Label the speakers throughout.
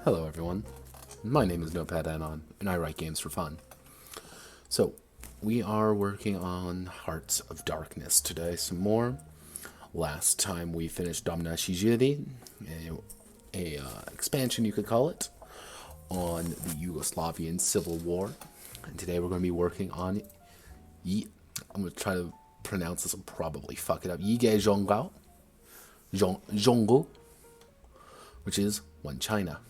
Speaker 1: Hello everyone, my name is Notepad Anon, and I write games for fun. So, we are working on Hearts of Darkness today some more. Last time we finished Domna Shijiri, a expansion you could call it, on the Yugoslavian Civil War. And today we're going to be working on I'm going to try to pronounce this and probably fuck it up, Yige Zhonggu, which is One China,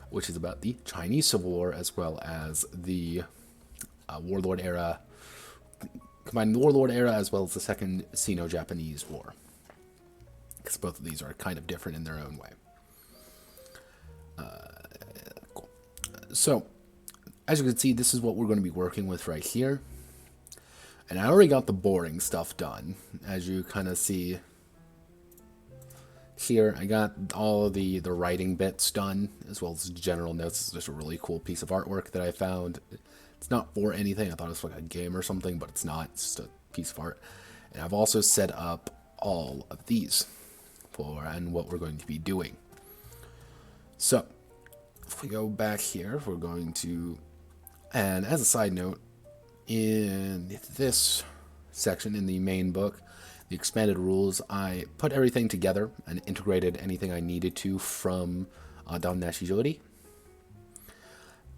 Speaker 1: which is about the Chinese Civil War as well as the Warlord era, combining the Warlord era as well as the Second Sino-Japanese War, because both of these are kind of different in their own way. Cool. So, as you can see, this is what we're going to be working with right here. And I already got the boring stuff done, as you kind of see here. I got all of the writing bits done, as well as general notes. It's just a really cool piece of artwork that I found. It's not for anything. I thought it was like a game or something, but it's not. It's just a piece of art. And I've also set up all of these and what we're going to be doing. So, if we go back here, we're going to, and as a side note, in this section in the main book, the expanded rules, I put everything together and integrated anything I needed to from Domna Shijiri,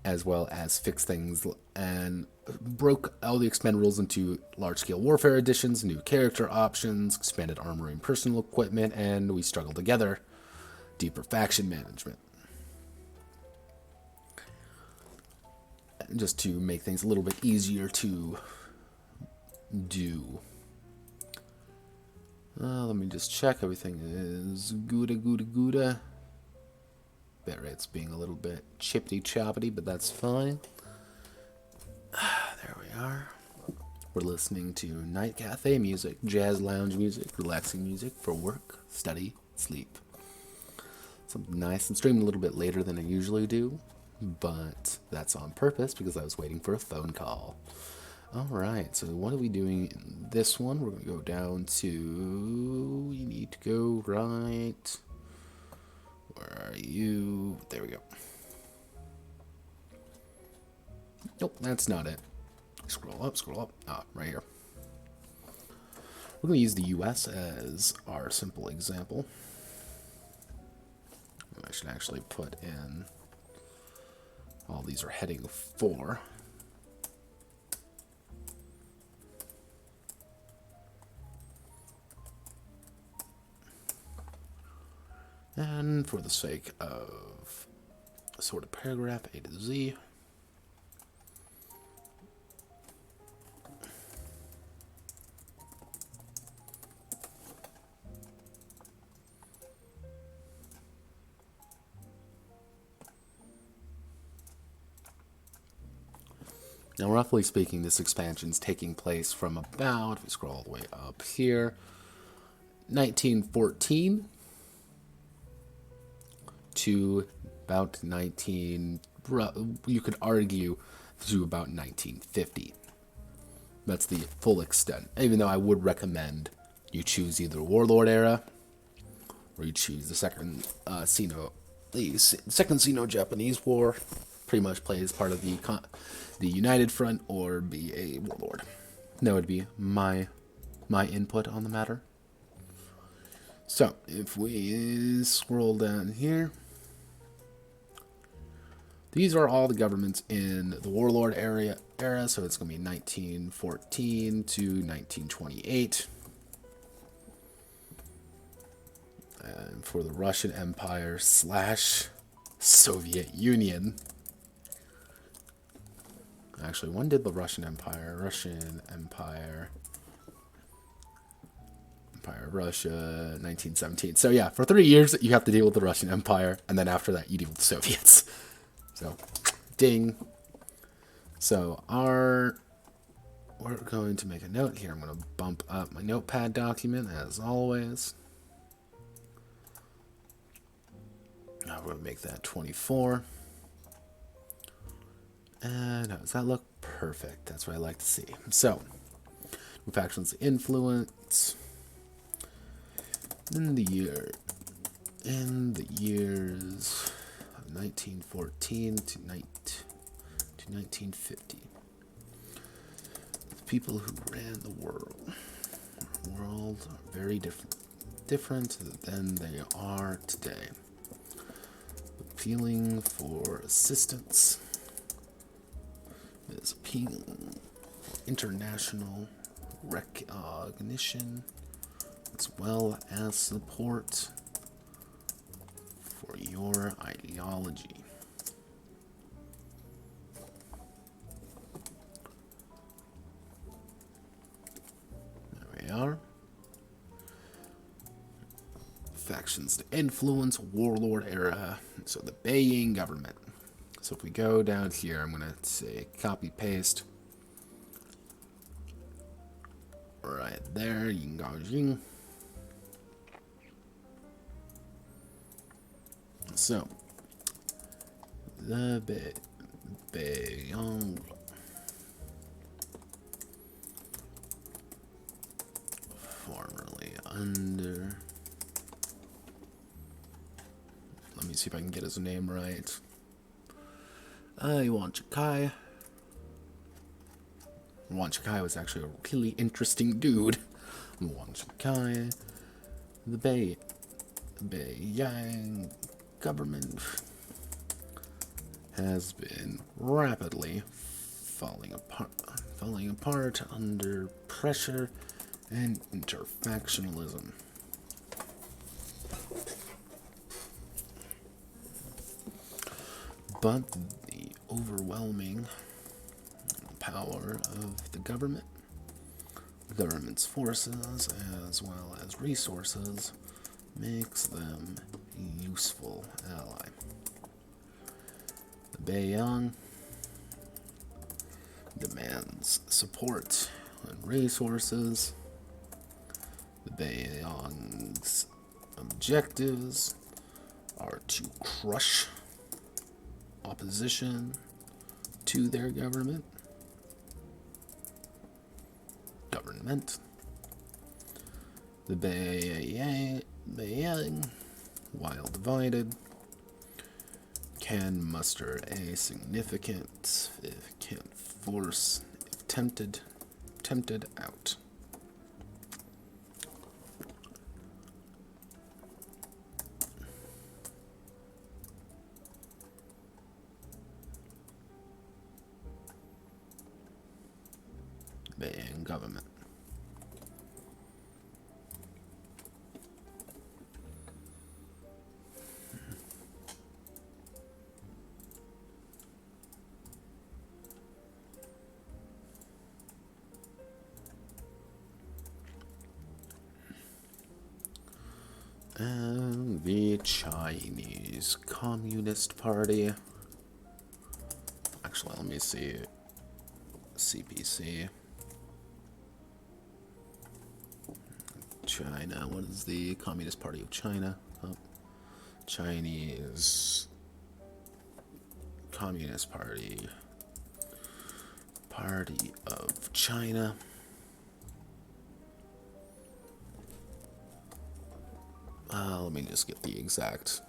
Speaker 1: as well as fixed things, and broke all the expanded rules into large-scale warfare editions, new character options, expanded armor and personal equipment, and we struggled together, deeper faction management. Just to make things a little bit easier to do. Let me just check. Everything is Gouda. Bitrate's being a little bit chippity-choppity, but that's fine. There we are. We're listening to night cafe music, jazz lounge music, relaxing music for work, study, sleep. Something nice. I'm streaming a little bit later than I usually do, but that's on purpose because I was waiting for a phone call. Alright, so what are we doing in this one? We're going to go down to, we need to go right, where are you? There we go. Nope, that's not it. Scroll up. Ah, right here. We're going to use the US as our simple example. I should actually put in, all these are heading 4. And for the sake of sort of paragraph A to Z, now roughly speaking, this expansion is taking place from about, if we scroll all the way up here, 1914 to about you could argue to about 1950. That's the full extent. Even though I would recommend you choose either Warlord era or you choose the second Sino-Japanese War. Pretty much play as part of the United Front or be a Warlord. That would be my input on the matter. So if we scroll down here, these are all the governments in the Warlord era, so it's going to be 1914 to 1928. And for the Russian Empire / Soviet Union. Actually, when did the Russian Empire, Russia, 1917. So yeah, for 3 years you have to deal with the Russian Empire, and then after that you deal with the Soviets. So, ding. So we're going to make a note here. I'm going to bump up my notepad document as always. Now we're going to make that 24. And how does that look? Perfect. That's what I like to see. So, factions influence. In the year In the years of 1914 to 1950, the people who ran the world are very different than they are today. Appealing for assistance is appealing for international recognition as well as support for your ideology. There we are. Factions to influence warlord era. So the Beijing government. So if we go down here, I'm going to say copy paste. Right there, Yinggaojing. So the Beiyang formerly under. Let me see if I can get his name right. Yuan Shikai. Yuan Shikai was actually a really interesting dude. Yuan Shikai, the Beiyang government has been rapidly falling apart under pressure and interfactionalism. But the overwhelming power of the government's forces, as well as resources, makes them a useful ally. The Beiyang demands support and resources. The Beiyang's objectives are to crush opposition to their government. The Beiyang, while divided, can muster a significant force if tempted out. Beiyang government. And the Chinese Communist Party. Actually, let me see. CPC. China. What is the Communist Party of China? Oh, Chinese Communist Party. Party of China. Let me just get the exact.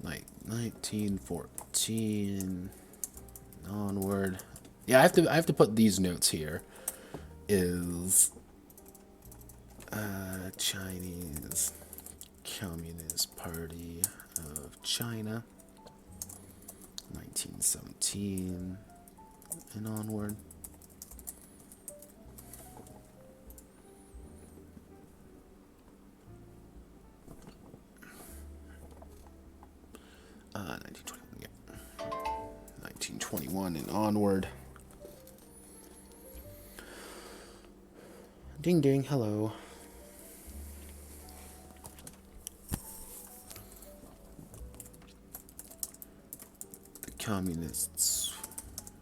Speaker 1: Like 1914 onward. Yeah, I have to put these notes here. Is Chinese Communist Party of China, 1917 and onward. 1921 and onward. Ding ding, hello. The communists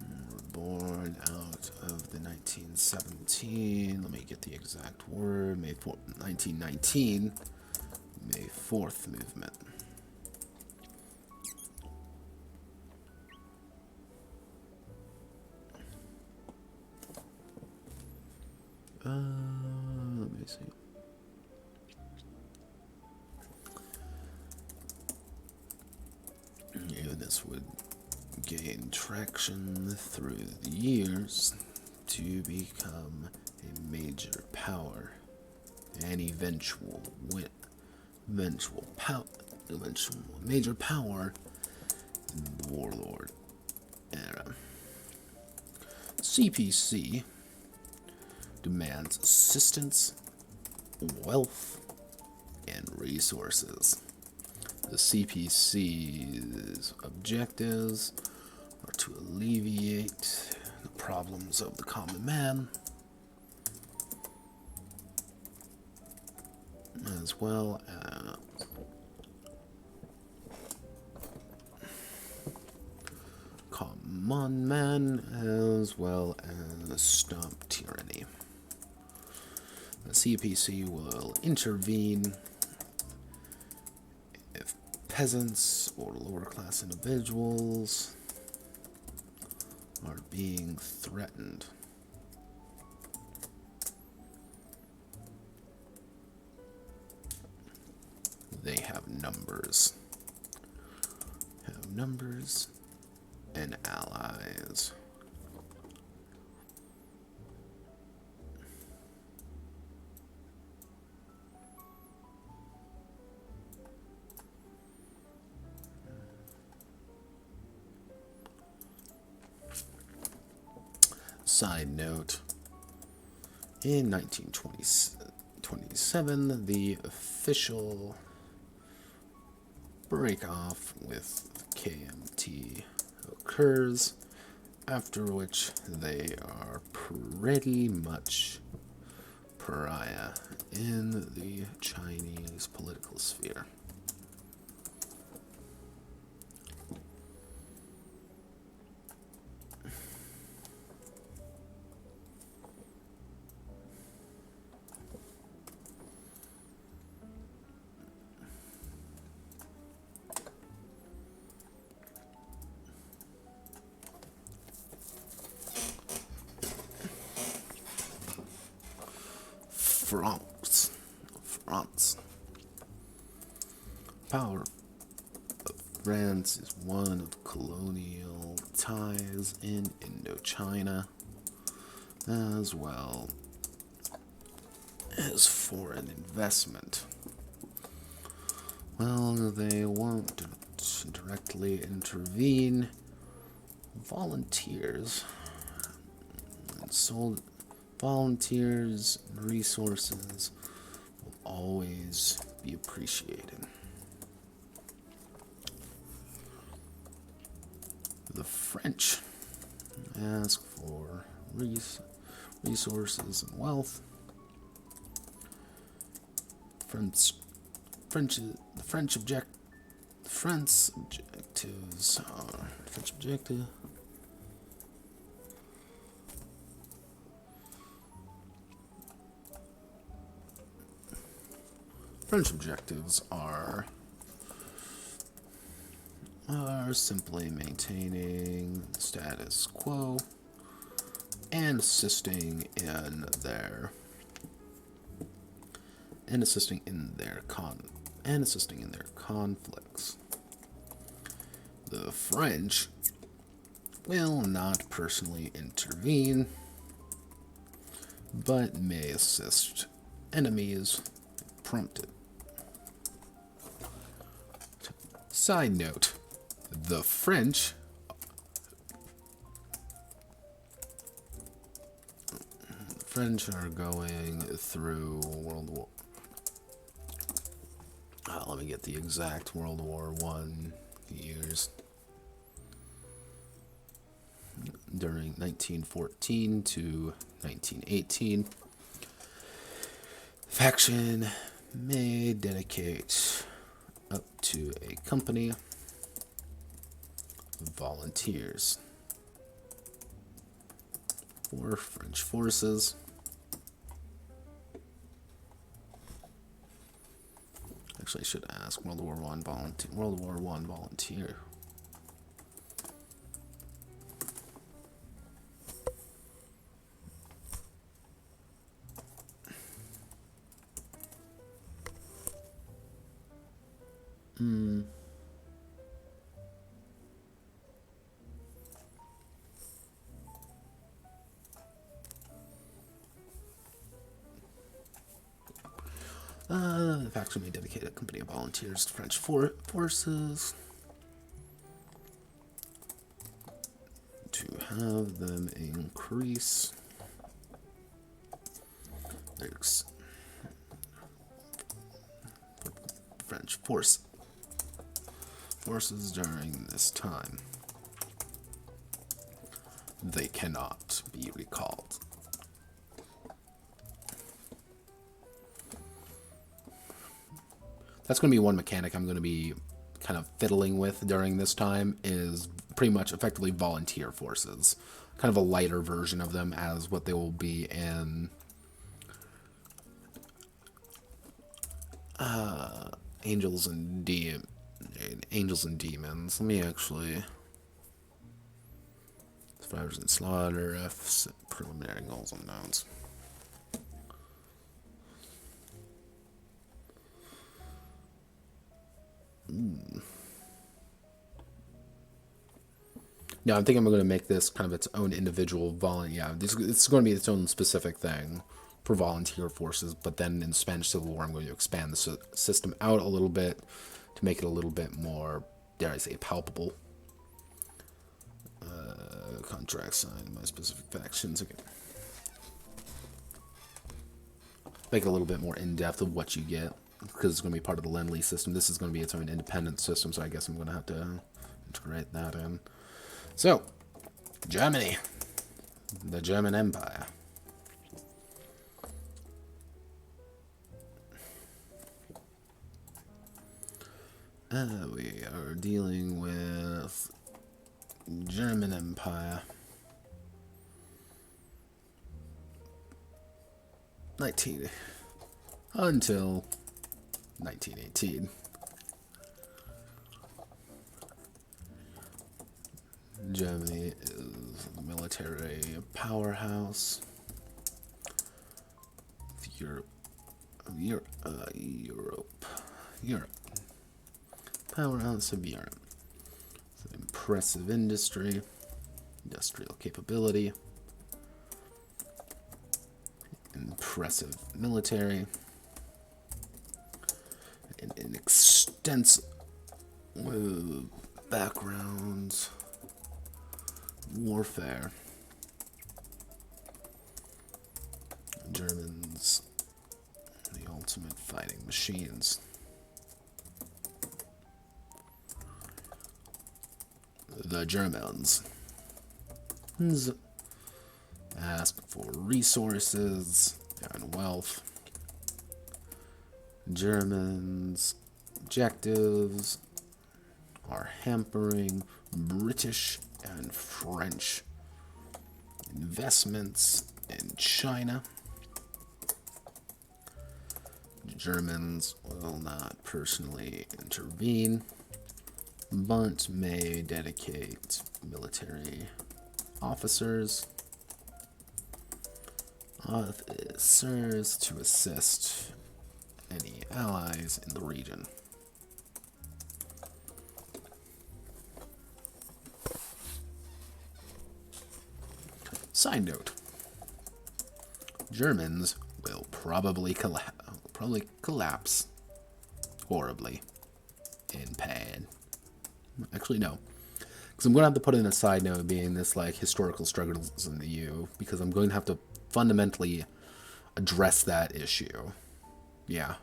Speaker 1: were born out of the 1917, let me get the exact word, 1919, May 4th movement. Let me see. Yeah, this would gain traction through the years to become a major power and eventual major power in the warlord era. CPC demands assistance, wealth, and resources. The CPC's objectives are to alleviate the problems of the common man, as well as stop tyranny. The CPC will intervene if peasants or lower class individuals are being threatened. They have numbers. And allies. Side note, in 1927, the official break-off with KMT occurs, after which they are pretty much pariah in the Chinese political sphere. France. Power of France is one of colonial ties in Indochina, as well as foreign investment. Well, they won't directly intervene. Volunteers and resources will always be appreciated. The French ask for resources and wealth. French objectives are simply maintaining the status quo and assisting in their conflicts. The French will not personally intervene, but may assist enemies if prompted. Side note, the French are going through World War. Let me get the exact World War I years. During 1914 to 1918, faction may dedicate up to a company of volunteers for French forces. Actually, I should ask World War I volunteer. The faction may dedicate a company of volunteers to French forces to have them increase their French forces during this time. They cannot be recalled. That's going to be one mechanic I'm going to be kind of fiddling with during this time, is pretty much effectively volunteer forces. Kind of a lighter version of them as what they will be in Angels and Demons. Let me actually... Survivors and Slaughter, F, preliminary goals and notes. No, I think I'm going to make this kind of its own individual volunteer. Yeah, it's going to be its own specific thing for volunteer forces. But then in Spanish Civil War, I'm going to expand the system out a little bit to make it a little bit more, dare I say, palpable. Contract signed by specific factions. Okay. Make it a little bit more in depth of what you get, because it's going to be part of the Lend-Lease system. This is going to be its own independent system, so I guess I'm going to have to integrate that in. So, Germany. The German Empire. We are dealing with German Empire. 19 until 1918. Germany is a military powerhouse. Europe. Powerhouse of Europe. It's an impressive industry, industrial capability, impressive military, and an extensive backgrounds, warfare. Germans, the ultimate fighting machines. The Germans ask for resources and wealth. Germans' objectives are hampering British and French investments in China. Germans will not personally intervene, but may dedicate military officers to assist any allies in the region. Side note: Germans will probably collapse horribly in pain. Actually, no. Because I'm going to have to put in a side note being this, like, historical struggles in the EU, because I'm going to have to fundamentally address that issue. Yeah.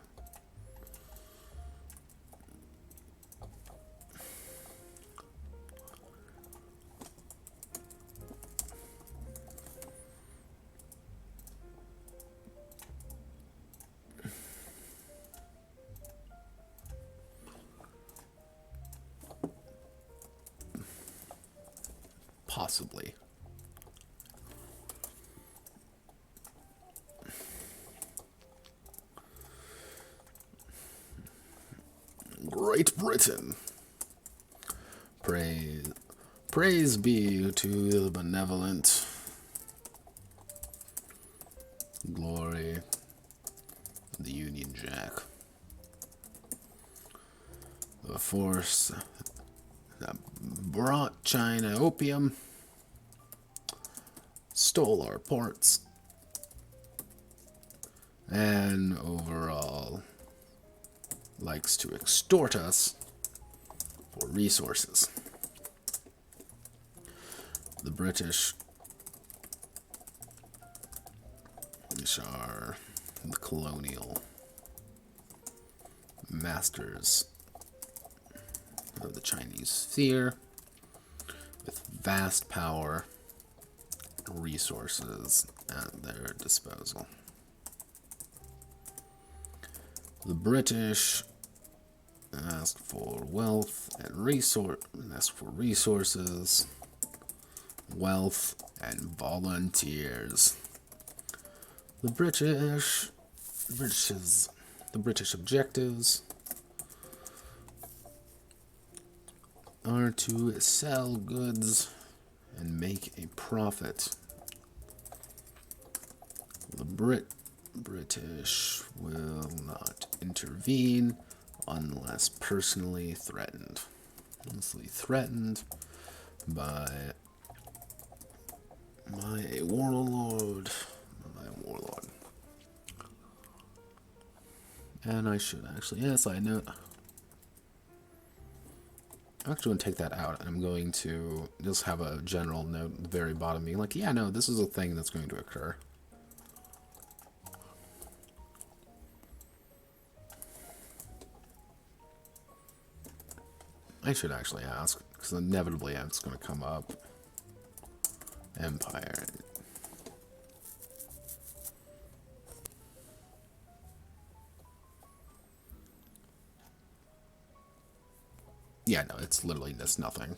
Speaker 1: Possibly. Great Britain. Praise be to the benevolent. Glory of the Union Jack. a force that brought China opium, stole our ports, and overall likes to extort us for resources. The British, which are the colonial masters of the Chinese sphere, with vast power and resources at their disposal. The British asked for wealth and resources, wealth and volunteers. The British objectives are to sell goods and make a profit. The British will not intervene unless personally threatened. By a warlord. And I should actually, yes, I know. I'm actually going to take that out, and I'm going to just have a general note at the very bottom being like, yeah, no, this is a thing that's going to occur. I should actually ask, because inevitably it's going to come up. Empire. Yeah, no, it's literally just nothing.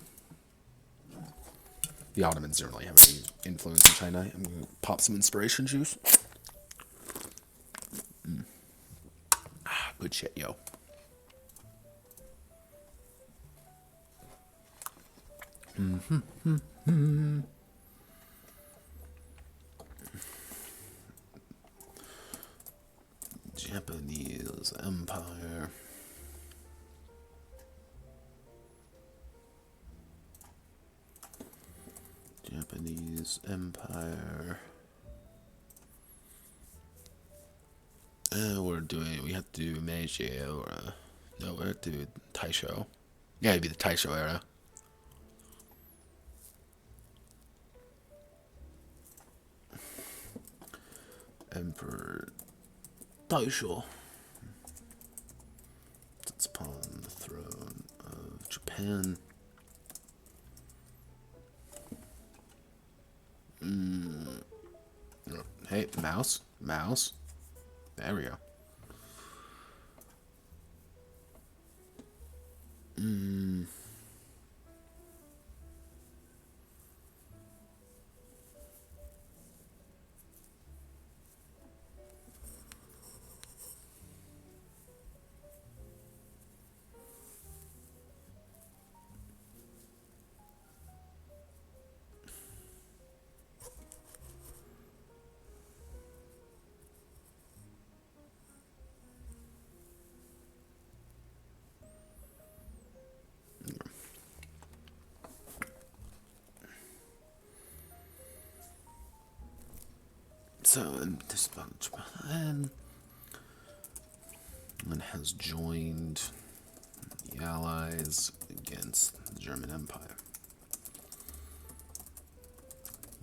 Speaker 1: The Ottomans don't really have any influence in China. I'm going to pop some inspiration juice. Good shit, yo. Japanese Empire. Japanese Empire. We have to do Meiji or, no, we have to do Taisho. Yeah, it'd be the Taisho era. Emperor Taisho sits upon the throne of Japan. Hey, mouse. There we go. So, this Japan and has joined the Allies against the German Empire.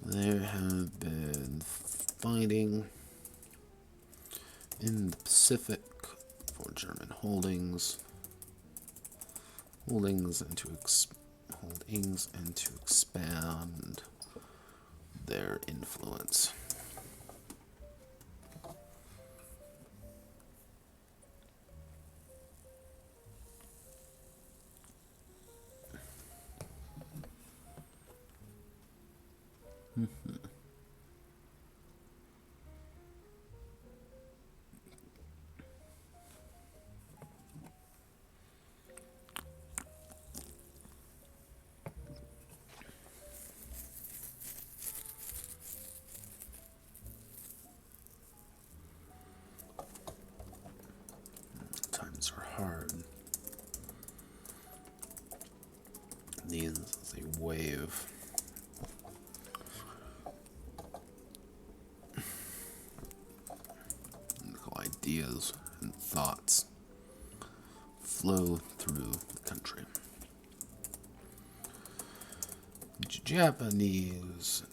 Speaker 1: There have been fighting in the Pacific for German holdings and to expand their influence. Times are hard. these as a wave. Ideas and thoughts flow through the country. Japanese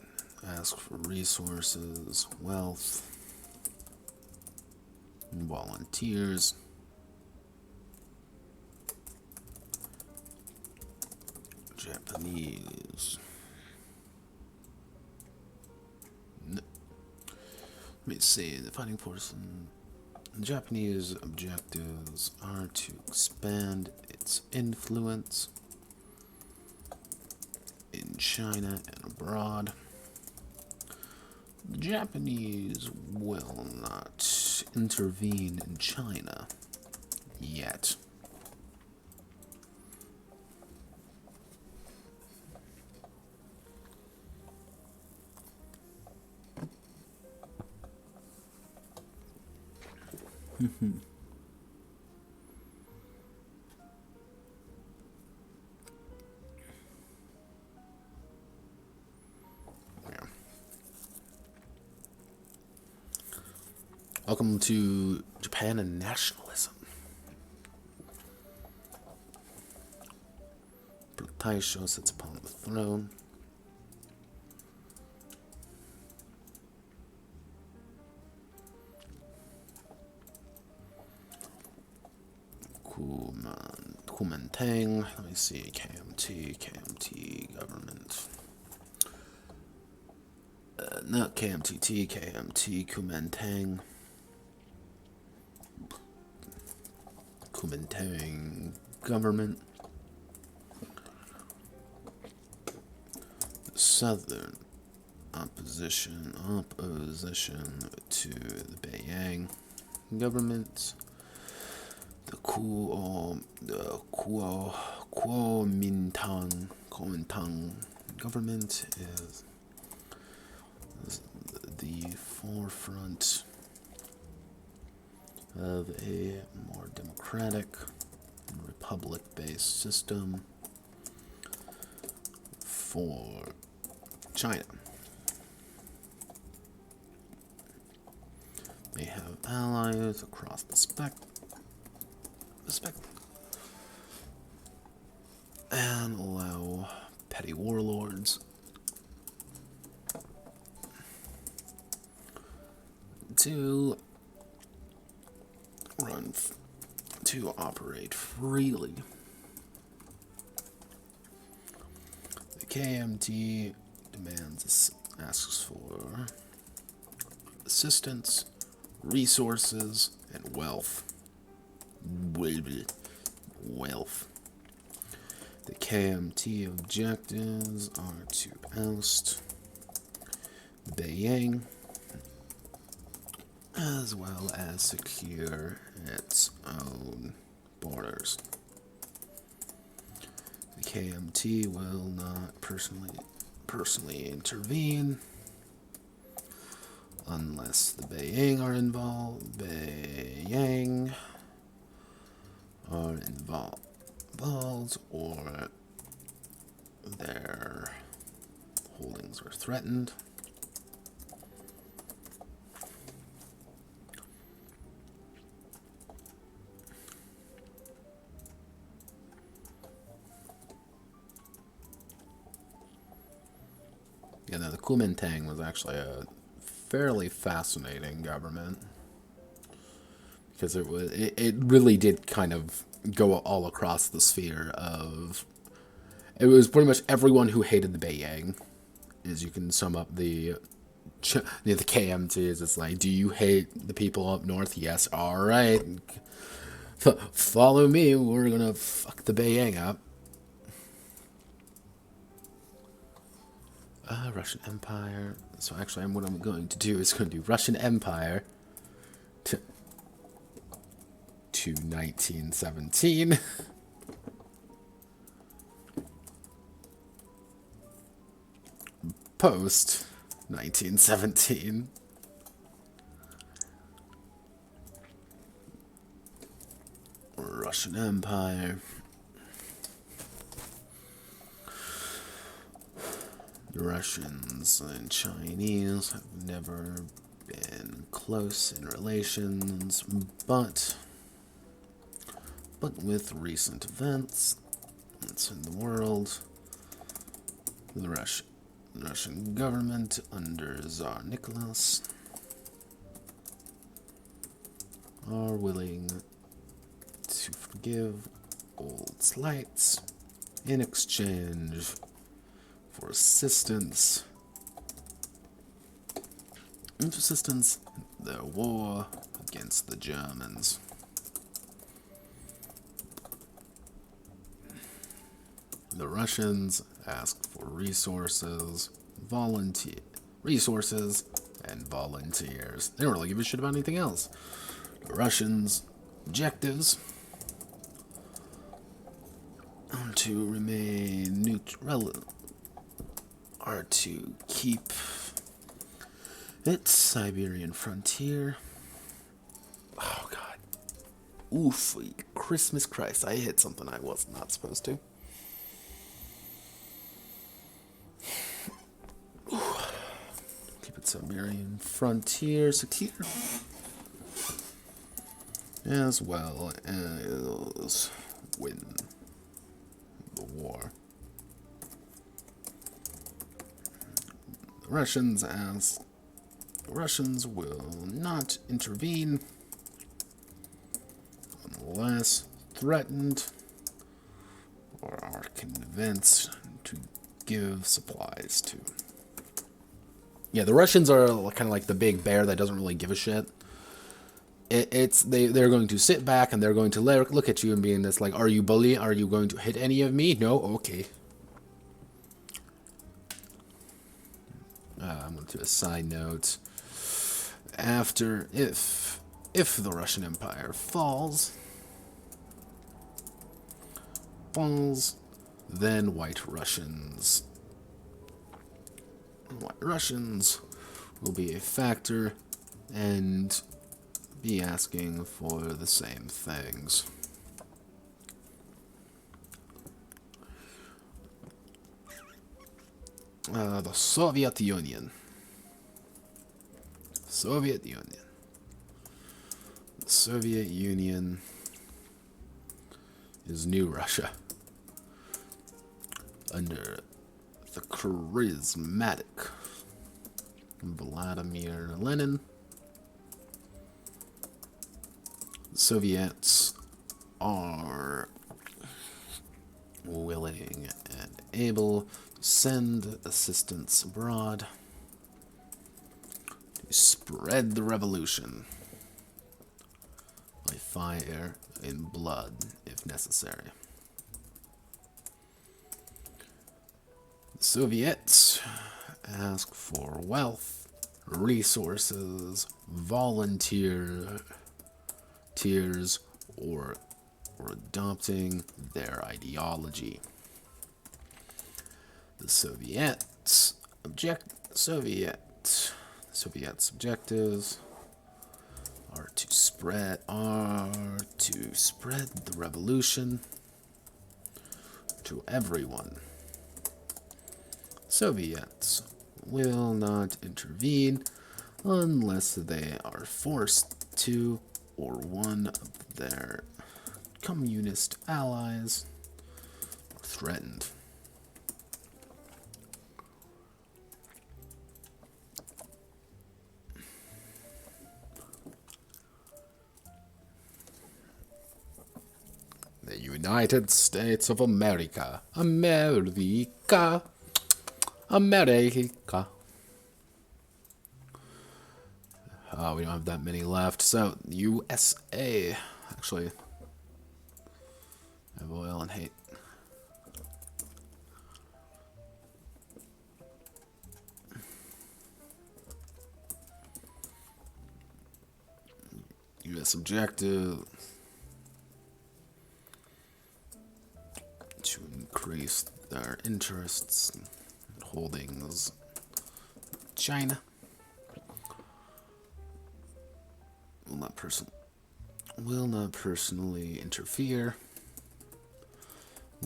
Speaker 1: ask for resources, wealth, and volunteers. Japanese. Let me see, the fighting force and the Japanese objectives are to expand its influence in China and abroad. The Japanese will not intervene in China yet. Welcome to Japan and nationalism. Taisho sits upon the throne. Kuomintang, let me see, KMT government. Not KMTT, KMT, Kuomintang. Kuomintang government. The southern opposition to the Beiyang government. The Kuomintang government is the forefront of a more democratic, republic-based system for China. They have allies across the spectrum and allow petty warlords to operate freely. The KMT asks for assistance, resources, and wealth. The KMT objectives are to oust Beiyang, as well as secure its own borders. The KMT will not personally intervene unless the Beiyang are involved. Or their holdings are threatened. Yeah, the Kuomintang was actually a fairly fascinating government because it really did kind of go all across the sphere of. It was pretty much everyone who hated the Beiyang, as you can sum up the KMTs. It's like, do you hate the people up north? Yes, all right. Follow me. We're gonna fuck the Beiyang up. Russian Empire. So actually, what I'm going to do is going to do Russian Empire to 1917. Post 1917. Russian Empire. Russians and Chinese have never been close in relations, but with recent events in the world, the Russian government under Tsar Nicholas are willing to forgive old slights in exchange for assistance in their war against the Germans. The Russians ask for resources and volunteers. They don't really give a shit about anything else. The Russians' objectives are to remain neutral, are to keep its Siberian frontier. Oh god. Oof, Christmas Christ, I hit something I was not supposed to. Keep its Siberian frontier secure, as well as win the war. The Russians will not intervene unless threatened or are convinced to give supplies to. Yeah, the Russians are kind of like the big bear that doesn't really give a shit. They're going to sit back and they're going to look at you and being this like, are you bully? Are you going to hit any of me? No? Okay. I'm going to do a side note. If the Russian Empire falls, then White Russians will be a factor and be asking for the same things. The Soviet Union. The Soviet Union is New Russia under the charismatic Vladimir Lenin. The Soviets are willing and able to send assistance abroad to spread the revolution by fire and blood if necessary. The Soviets ask for wealth, resources, volunteers, or adopting their ideology. The Soviets' objectives are to spread the revolution to everyone. Soviets will not intervene unless they are forced to or one of their communist allies are threatened. The United States of America. America. We don't have that many left. So, USA. Actually, I have oil and hate. U.S. objective to increase their interests and holdings in China. Will not personally interfere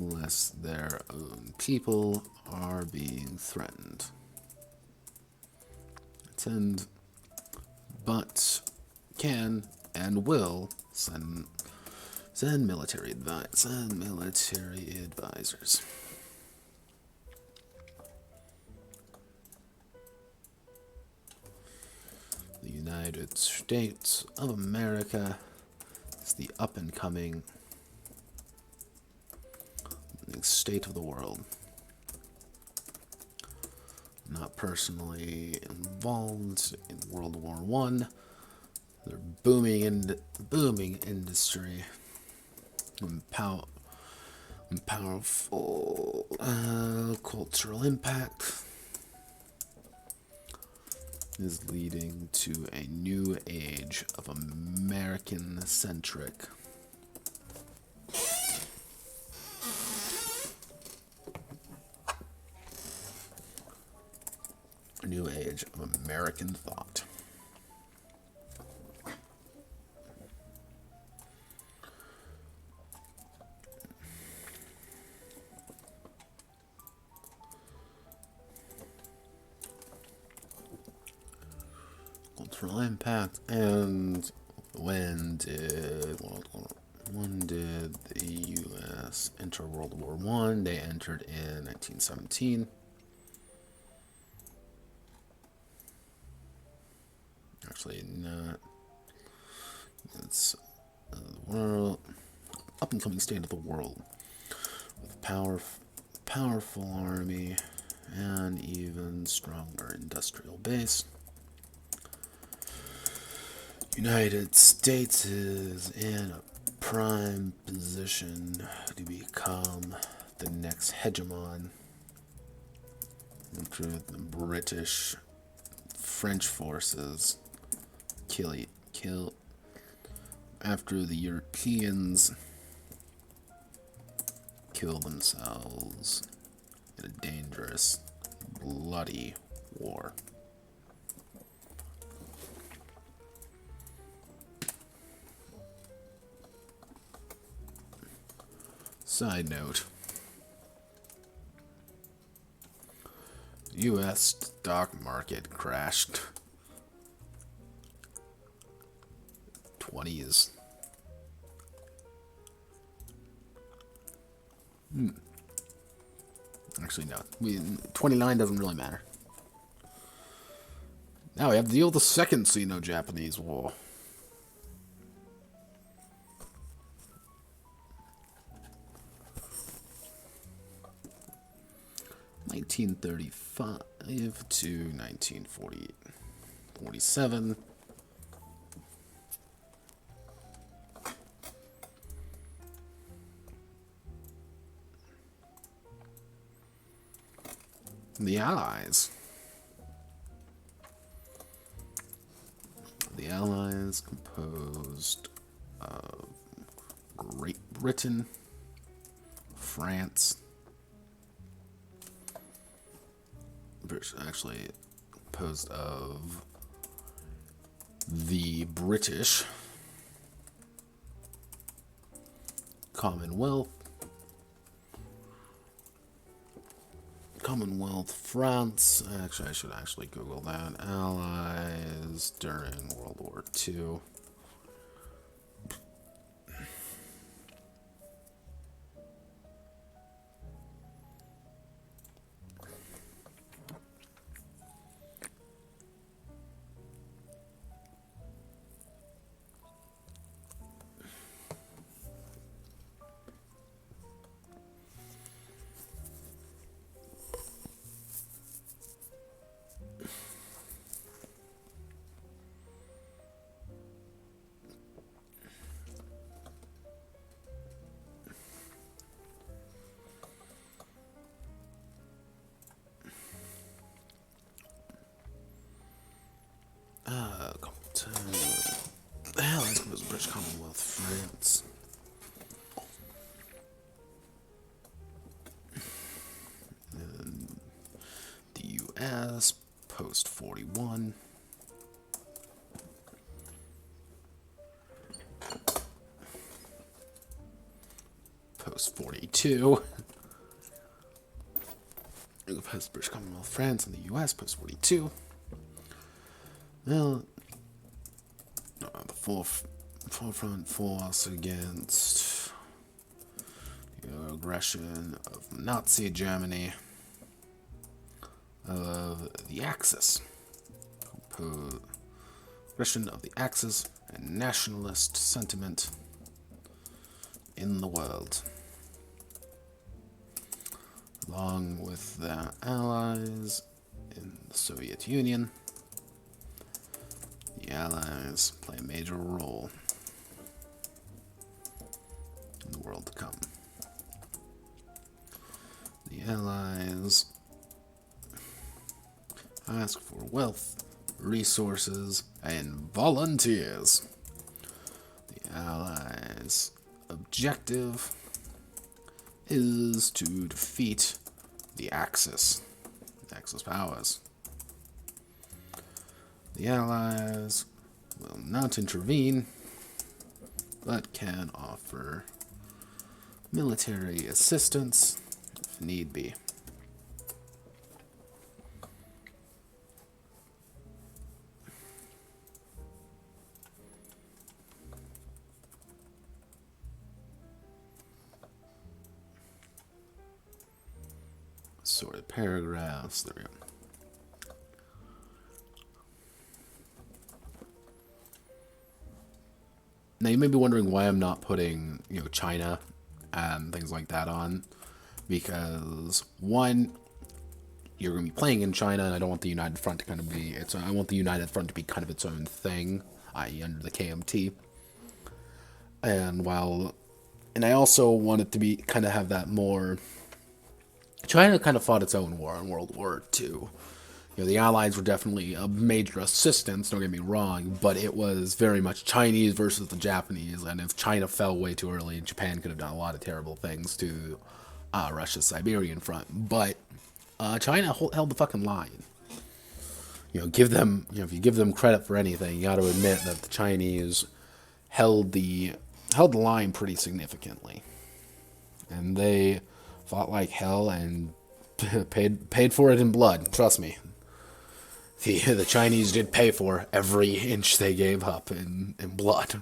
Speaker 1: unless their own people are being threatened. Attend, but can and will send military advisors. The United States of America is the up-and-coming state of the world. Not personally involved in World War I. Their booming industry and powerful cultural impact is leading to a new age of American-centric American thought. Cultural impact. And when did the U.S. enter World War I? They entered in 1917. Actually, not. It's the world, up and coming state of the world, with powerful army and even stronger industrial base. United States is in a prime position to become the next hegemon after the British, French forces kill after the Europeans kill themselves in a dangerous, bloody war. Side note: U.S. stock market crashed 20s. Actually, no. 29 doesn't really matter. Now we have to deal with the Second Sino-Japanese War. (1935 to 1947). The Allies. The Allies composed of Great Britain, France, actually composed of the British, Commonwealth, France. Actually, I should actually Google that. Allies during World War II. The Allies was British Commonwealth, France. And the U.S. post 41. Post post 42. Post British Commonwealth, France, and the US, post 42. Well, the forefront force against the aggression of Nazi Germany of the Axis. Aggression of the Axis and nationalist sentiment in the world, along with their allies in the Soviet Union. The Allies play a major role in the world to come. The Allies ask for wealth, resources, and volunteers. The Allies' objective is to defeat the Axis powers. The Allies will not intervene, but can offer military assistance if need be. Sorted paragraphs, there we go. Now you may be wondering why I'm not putting, China and things like that on, because one, you're going to be playing in China, and I don't want the United Front to kind of be its own. I want the United Front to be kind of its own thing, i.e. under the KMT. And I also want it to be kind of have that more. China kind of fought its own war in World War II. The Allies were definitely a major assistance, don't get me wrong, but it was very much Chinese versus the Japanese, and if China fell way too early, Japan could have done a lot of terrible things to Russia's Siberian front. But China held the fucking line. Give them, if you give them credit for anything, you got to admit that the Chinese held the line pretty significantly, and they fought like hell and paid for it in blood. Trust me. The Chinese did pay for every inch they gave up in blood.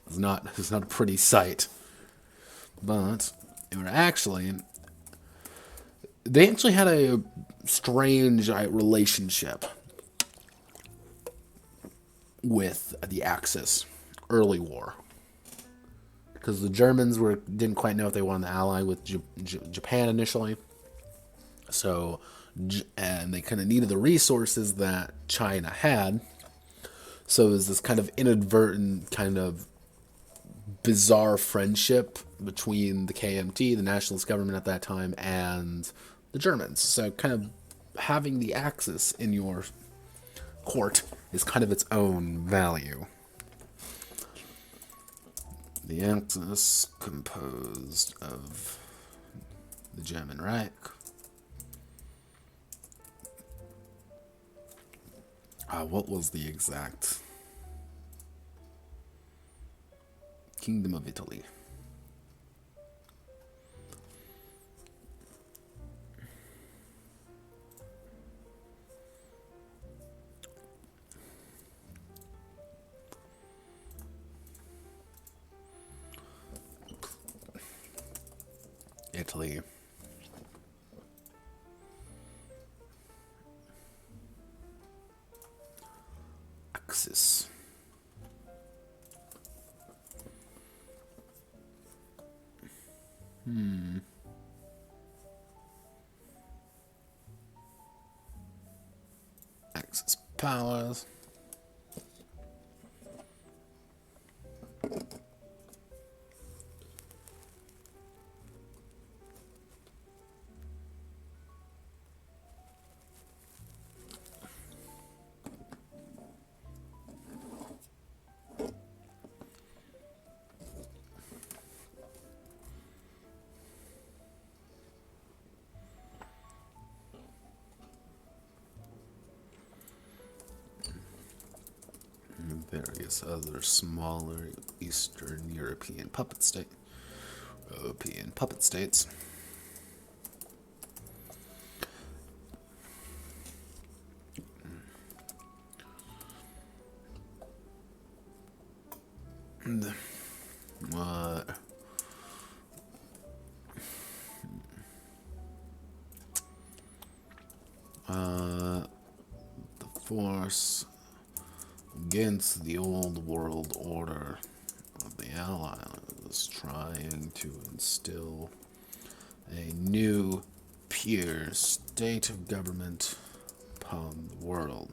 Speaker 1: It's not a pretty sight. But they actually had a strange relationship with the Axis early war. Because the Germans didn't quite know if they wanted to ally with Japan initially. So, and they kind of needed the resources that China had. So it was this kind of inadvertent, kind of bizarre friendship between the KMT, the nationalist government at that time, and the Germans. So kind of having the Axis in your court is kind of its own value. The Axis composed of the German Reich, what was the exact Kingdom of Italy? Italy. Axis. Axis powers. Various other smaller Eastern European puppet states. European puppet states. What? The force against the old world order of the Allies, trying to instill a new, pure state of government upon the world.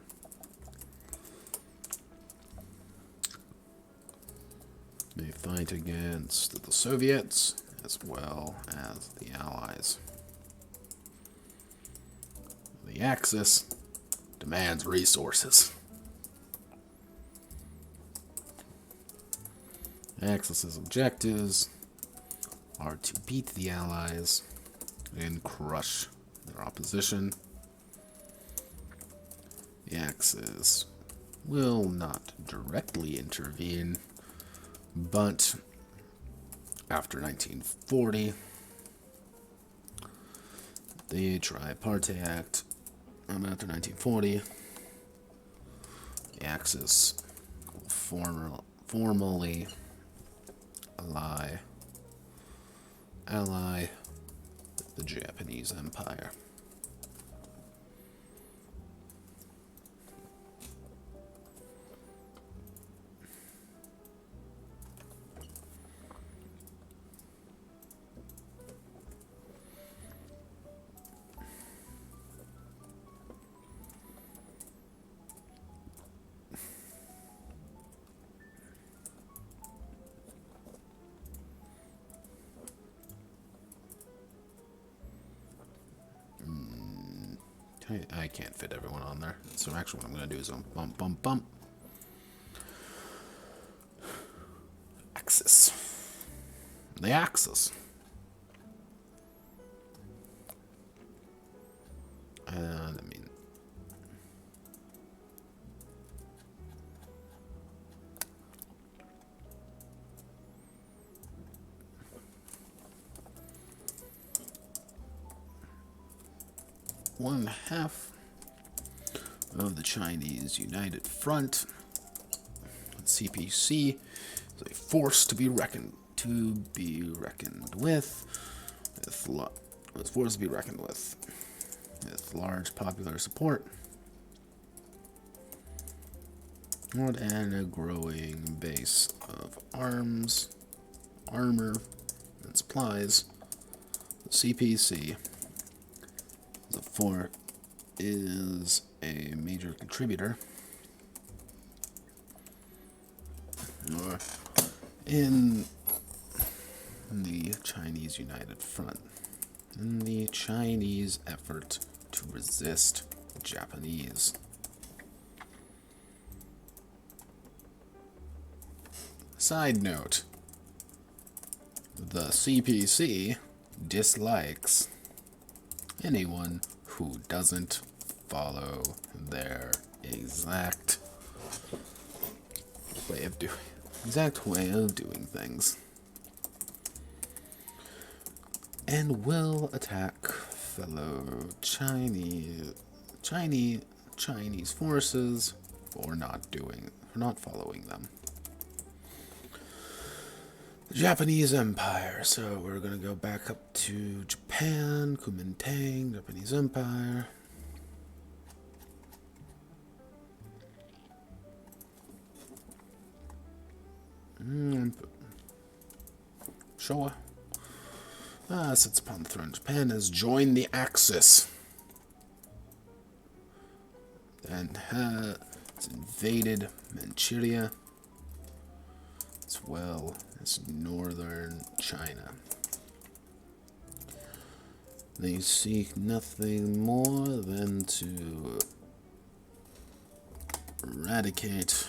Speaker 1: They fight against the Soviets as well as the Allies. The Axis demands resources. Axis's objectives are to beat the Allies and crush their opposition. The Axis will not directly intervene, but after 1940, the Tripartite Act, after 1940, the Axis will formally ally with the Japanese Empire. I can't fit everyone on there. So actually what I'm going to do is bump. Axis. The Axis. And one half of the Chinese United Front, CPC, is a force to be reckoned with. With large popular support and a growing base of armor, and supplies. The CPC is a major contributor in the Chinese United Front, in the Chinese effort to resist the Japanese. Side note, the CPC dislikes anyone who doesn't follow their exact way of doing things, and will attack fellow Chinese forces for not following them. The Japanese Empire. So we're going to go back up to Japan, Kuomintang, Japanese Empire. Showa. Sits upon the throne. Japan has joined the Axis. And it's invaded Manchuria, as well as northern China. They seek nothing more than to eradicate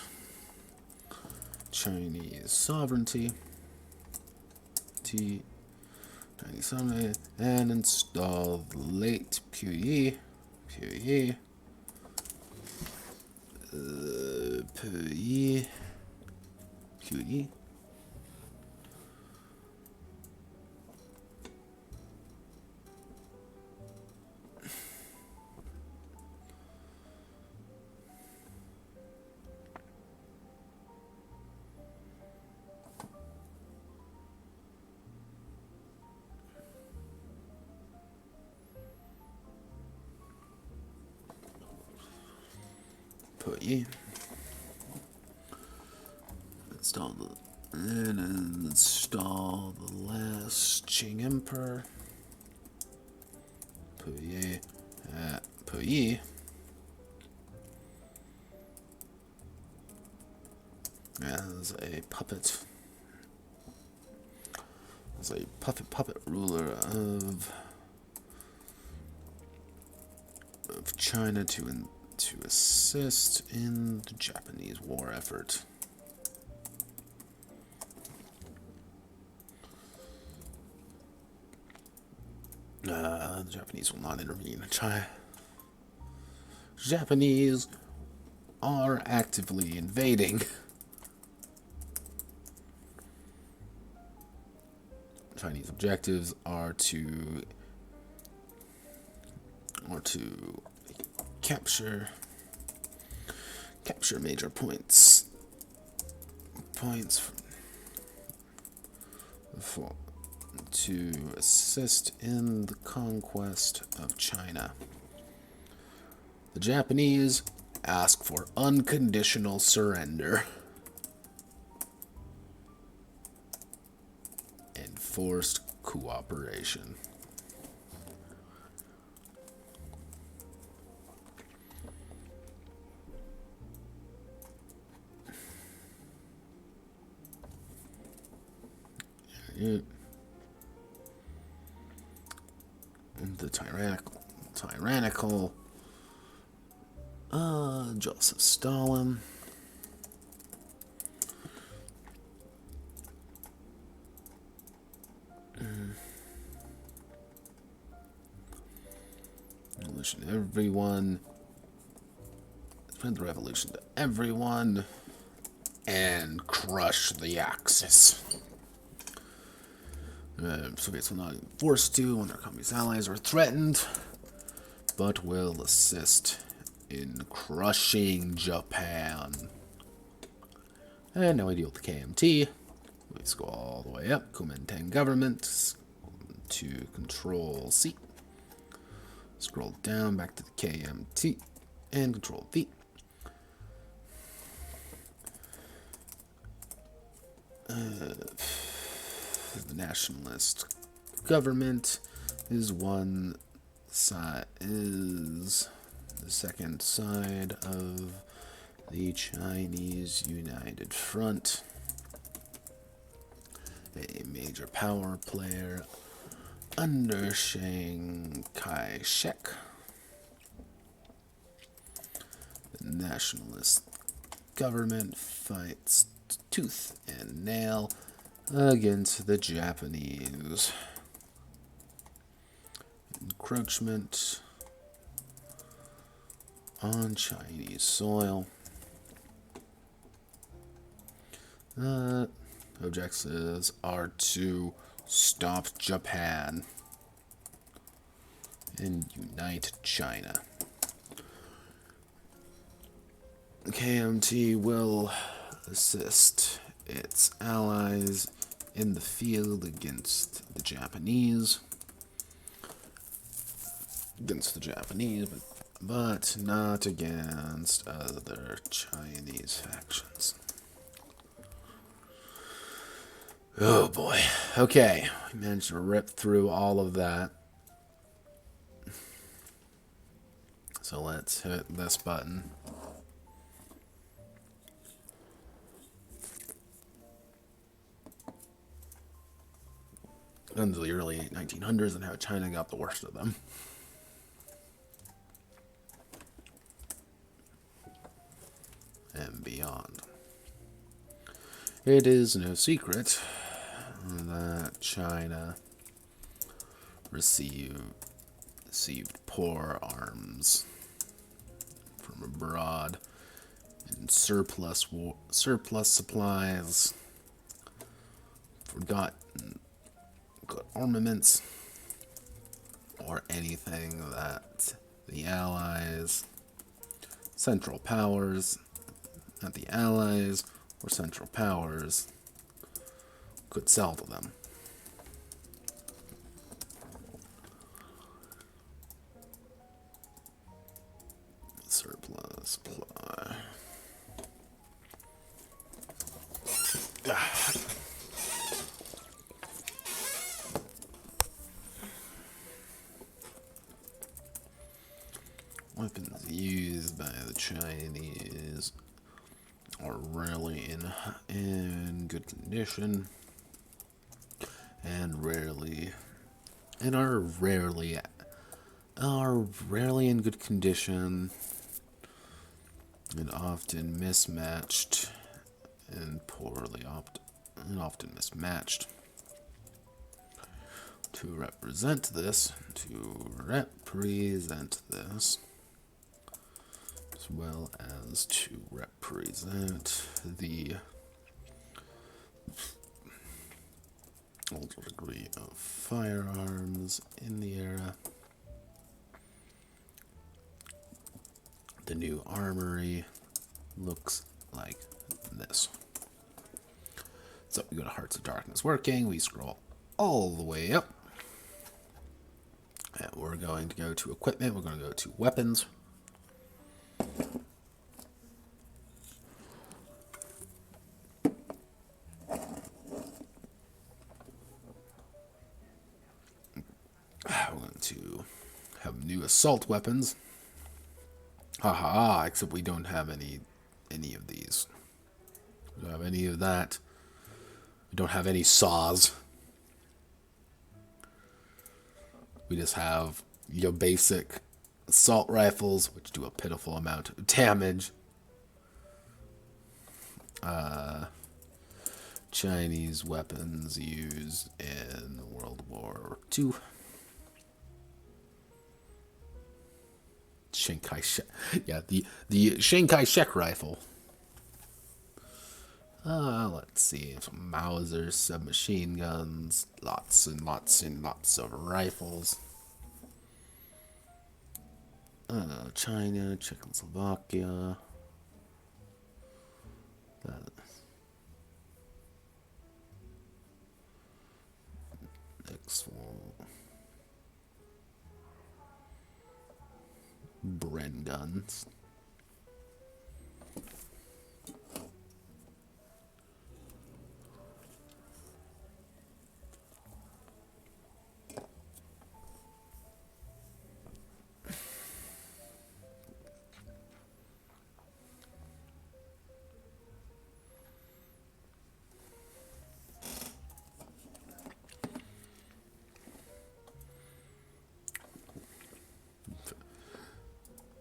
Speaker 1: Chinese sovereignty, and install the late Puyi Puyi. Install the last Qing Emperor. Puyi. Puyi. As a puppet. As a puppet ruler of China to assist in the Japanese war effort. The Japanese will not intervene. Japanese are actively invading. Chinese objectives are to capture major points to assist in the conquest of China. The Japanese ask for unconditional surrender and forced cooperation. The tyrannical Joseph Stalin. Revolution to everyone. Spread the revolution to everyone and crush the Axis. Soviets will not be forced to when their communist allies are threatened, but will assist in crushing Japan. And now we deal with the KMT. Let's go all the way up. Kuomintang government to Control C. Scroll down back to the KMT and Control V. The nationalist government is one side, is the second side of the Chinese United Front, a major power player under Chiang Kai-shek. The nationalist government fights tooth and nail against the Japanese. Encroachment on Chinese soil. Objectives are to stop Japan and unite China. KMT will assist its allies in the field against the Japanese. But not against other Chinese factions. Oh boy. Okay, we managed to rip through all of that. So let's hit this button. Into the early 1900s and how China got the worst of them. And beyond. It is no secret that China received poor arms from abroad and surplus supplies, forgotten good armaments, or anything that the Allies, Central Powers, not the Allies or Central Powers, could sell to them. Surplus supply. Weapons used by the Chinese are rarely in good condition, and are rarely in good condition, and often mismatched and often mismatched. To represent this, as well as to represent the older degree of firearms in the era, the new armory looks like this. So we go to Hearts of Darkness Working, we scroll all the way up, and we're going to go to Equipment, we're going to go to Weapons. We're going to have new assault weapons. Haha, except we don't have any of these. We don't have any of that. We don't have any saws. We just have your basic assault rifles, which do a pitiful amount of damage. Chinese weapons used in World War II. Chiang Kai-shek. Yeah, the Chiang Kai-shek rifle. Let's see. Some Mausers, submachine guns, lots and lots and lots of rifles. China, Czechoslovakia. Next one. Bren guns.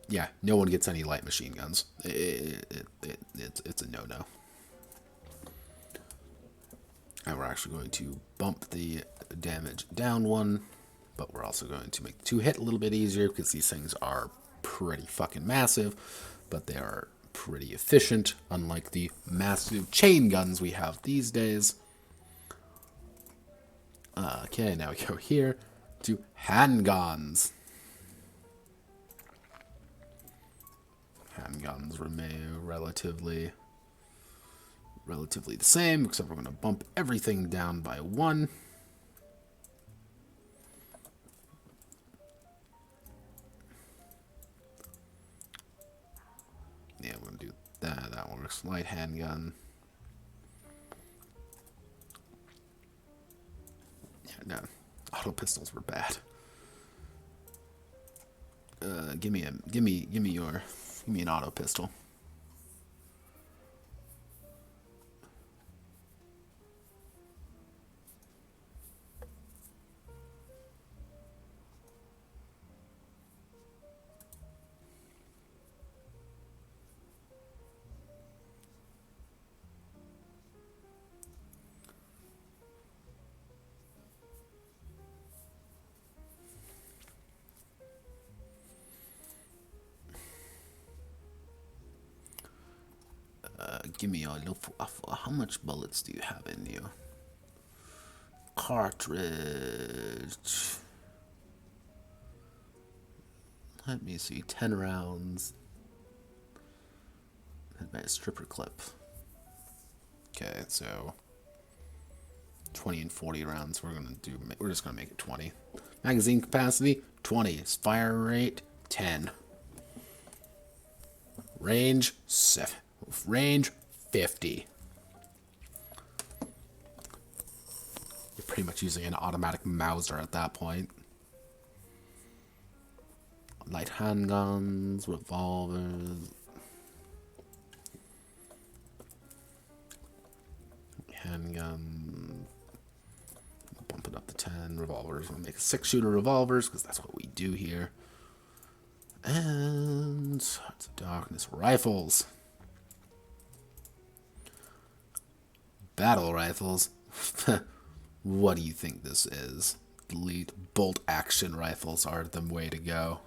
Speaker 1: Yeah, no one gets any light machine guns. It's a no-no. And we're actually going to bump the damage down one, but we're also going to make the 2 hit a little bit easier because these things are pretty fucking massive, but they are pretty efficient, unlike the massive chain guns we have these days. Okay, now we go here to handguns. Handguns remain relatively the same, except we're going to bump everything down by 1. Yeah, we're going to do that. That works. Light handgun. Yeah, no. Auto pistols were bad. Give me an auto pistol. Give me a look. How much bullets do you have in you? Cartridge. Let me see. 10 rounds. And by a stripper clip. Okay, so 20 and 40 rounds. We're just gonna make it 20. Magazine capacity 20. Fire rate 10. Range 7. Range 50. pretty much using an automatic Mauser at that point. Light handguns, revolvers. Handgun. Bump it up to 10. Revolvers. We'll make 6-shooter revolvers because that's what we do here. And Hearts of Darkness rifles. Battle rifles. What do you think this is? Elite bolt action rifles are the way to go.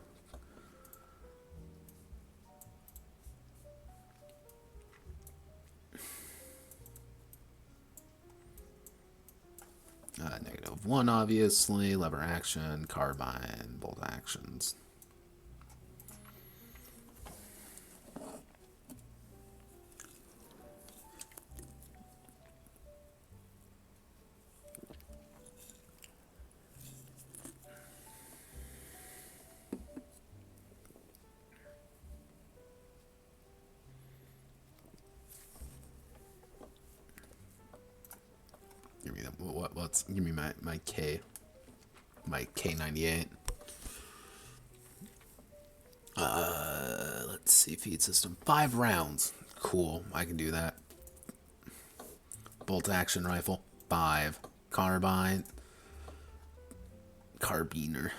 Speaker 1: -1, obviously. Lever action, carbine, bolt actions. Give me give me my K98. Let's see, feed system 5 rounds. Cool, I can do that. Bolt action rifle 5, carbine, carbiner.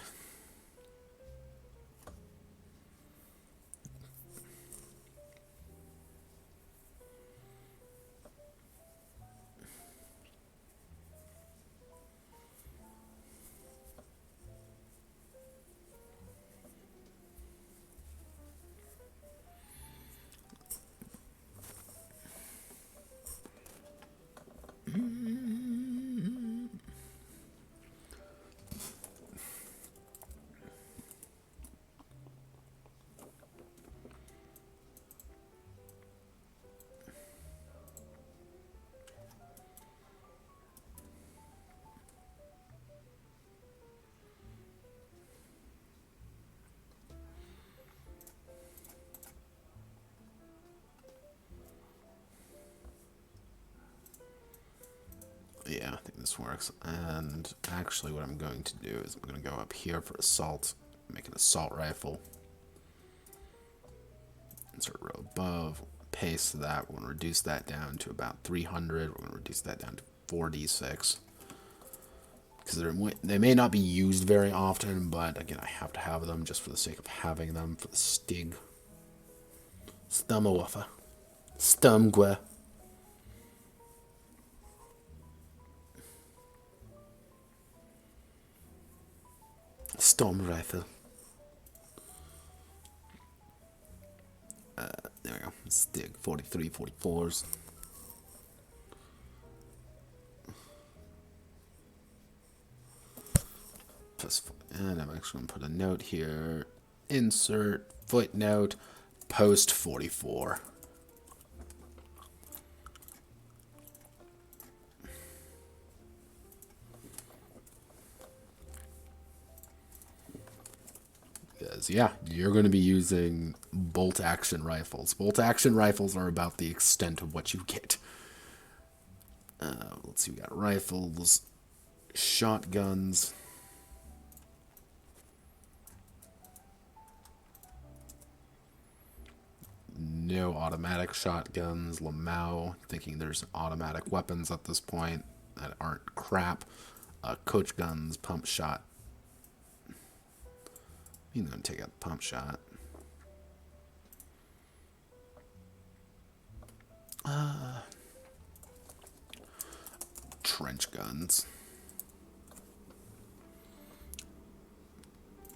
Speaker 1: Yeah, I think this works. And actually what I'm going to do is I'm going to go up here for assault, make an assault rifle. Insert row above, paste that. We're going to reduce that down to about 300. We're going to reduce that down to 4d6. Because they may not be used very often, but again, I have to have them just for the sake of having them for the Stig. Stumawaffa. Stumgwa. Storm rifle. There we go. Stig 43, 44s. And I'm actually going to put a note here. Insert footnote post 44. Yeah, you're going to be using bolt action rifles. Bolt action rifles are about the extent of what you get. Let's see, we got rifles, shotguns. No automatic shotguns. Lamau, thinking there's automatic weapons at this point that aren't crap. Coach guns, pump shot. I'm going to take out the pump shot. Trench guns.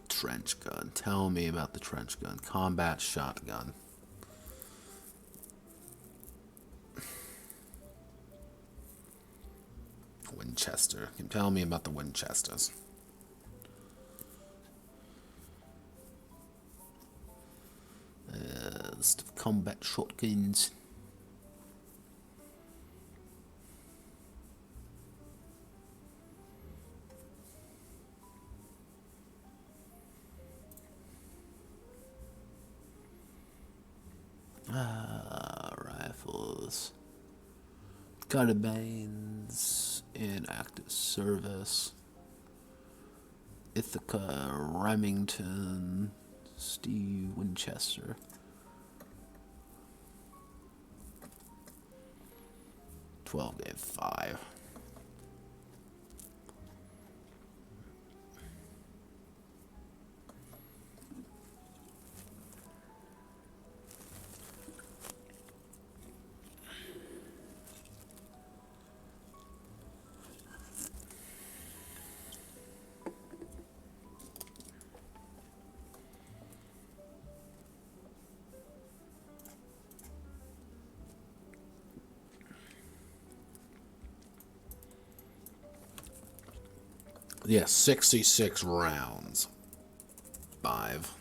Speaker 1: Trench gun. Tell me about the trench gun. Combat shotgun. Winchester. Tell me about the Winchesters. List of combat shotguns. Rifles. Carbines. in active service. Ithaca, Remington, Steve Winchester. Gave 5. Yeah, 66 rounds. 5.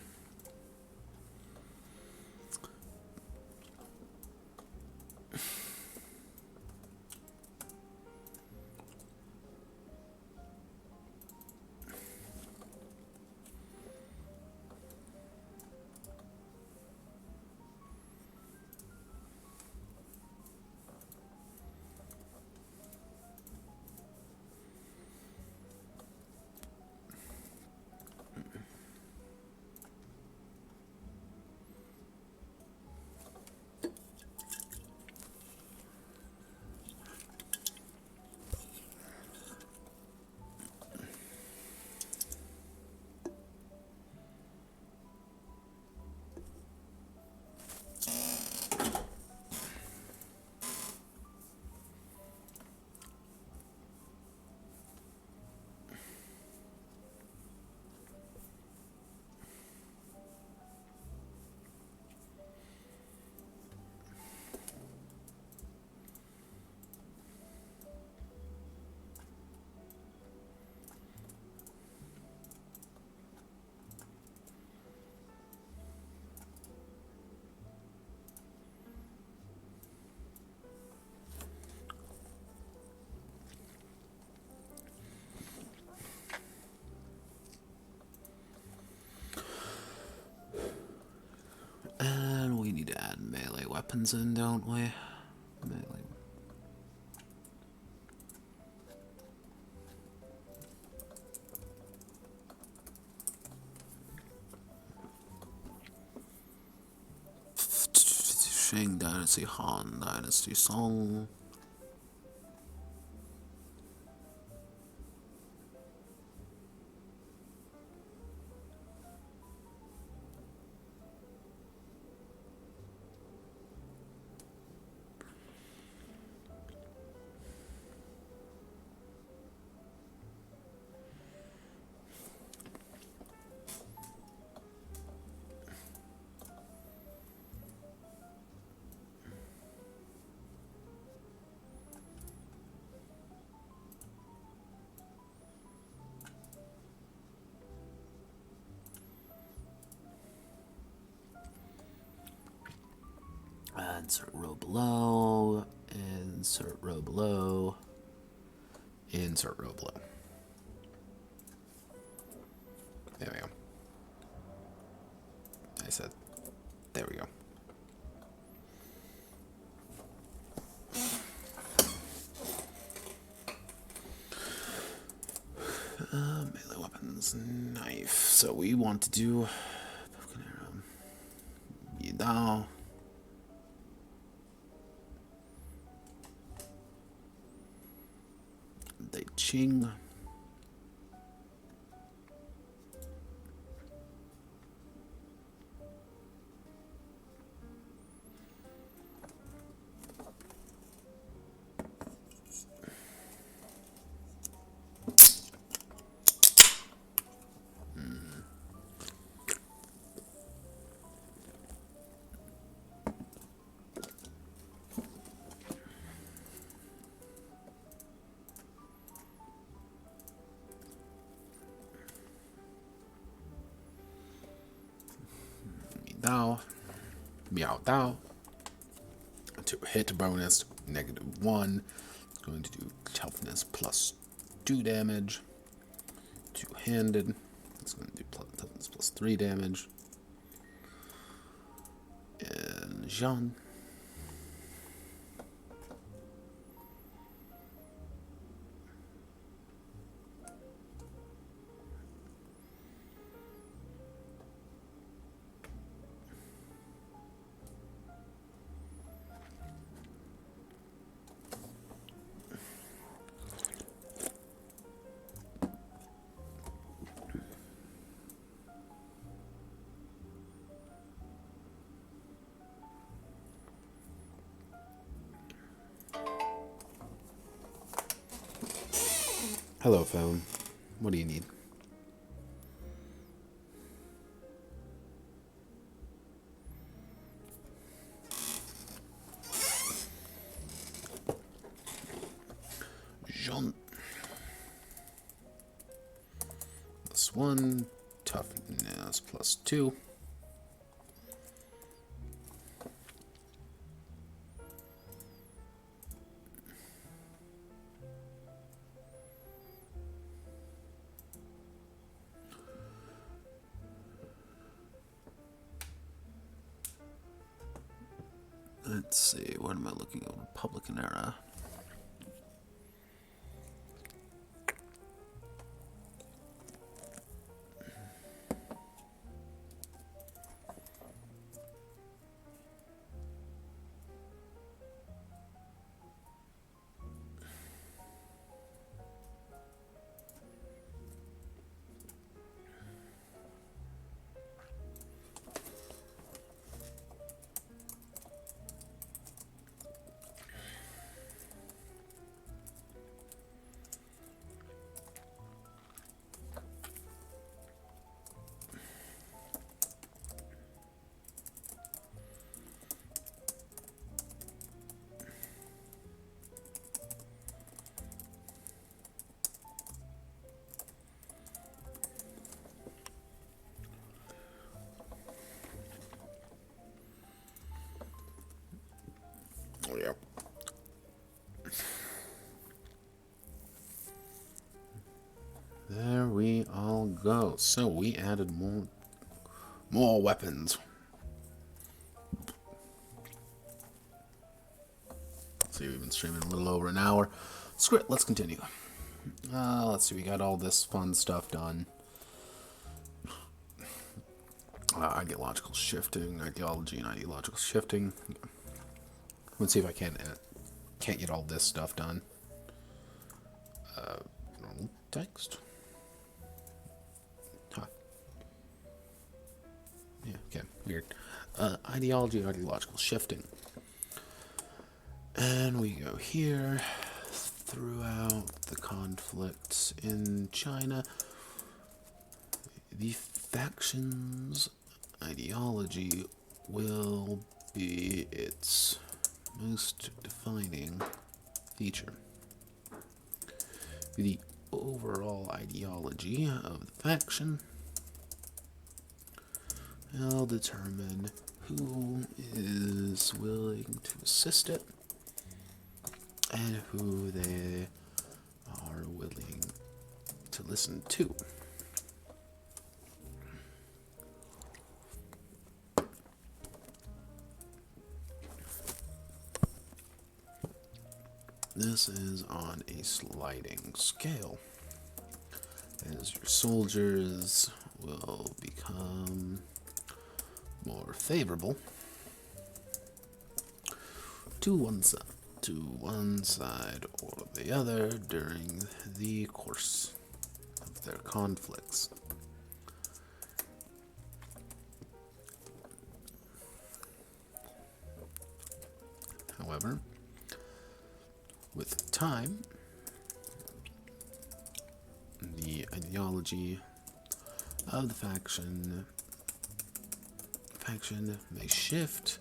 Speaker 1: And we need to add melee weapons in, don't we? Melee. Shang Dynasty, Han Dynasty, Song. Insert row below, insert row below, insert row below. There we go. I said, there we go. Melee weapons, knife. So we want to do Yidao. Ching. Meow Dao. To hit bonus, -1. It's going to do toughness +2 damage. Two-handed. It's going to do toughness +3 damage. And Jean. Hello, phone. What do you need? Jean. +1. Toughness +2. Let's see, what am I looking at? Republican era. Oh, yeah. There we all go. So we added more weapons. See, we've been streaming a little over an hour. Screw it, let's continue. Let's see, we got all this fun stuff done. Ideological shifting, ideology and ideological shifting. Let's see if I can't get all this stuff done. Normal text. Huh. Yeah, okay, weird. Ideology, ideological shifting. And we go here. Throughout the conflicts in China, the faction's ideology will be its most defining feature. The overall ideology of the faction will determine who is willing to assist it and who they are willing to listen to. This is on a sliding scale, as your soldiers will become more favorable to one side or the other during the course of their conflicts. However, with time, the ideology of the faction may shift,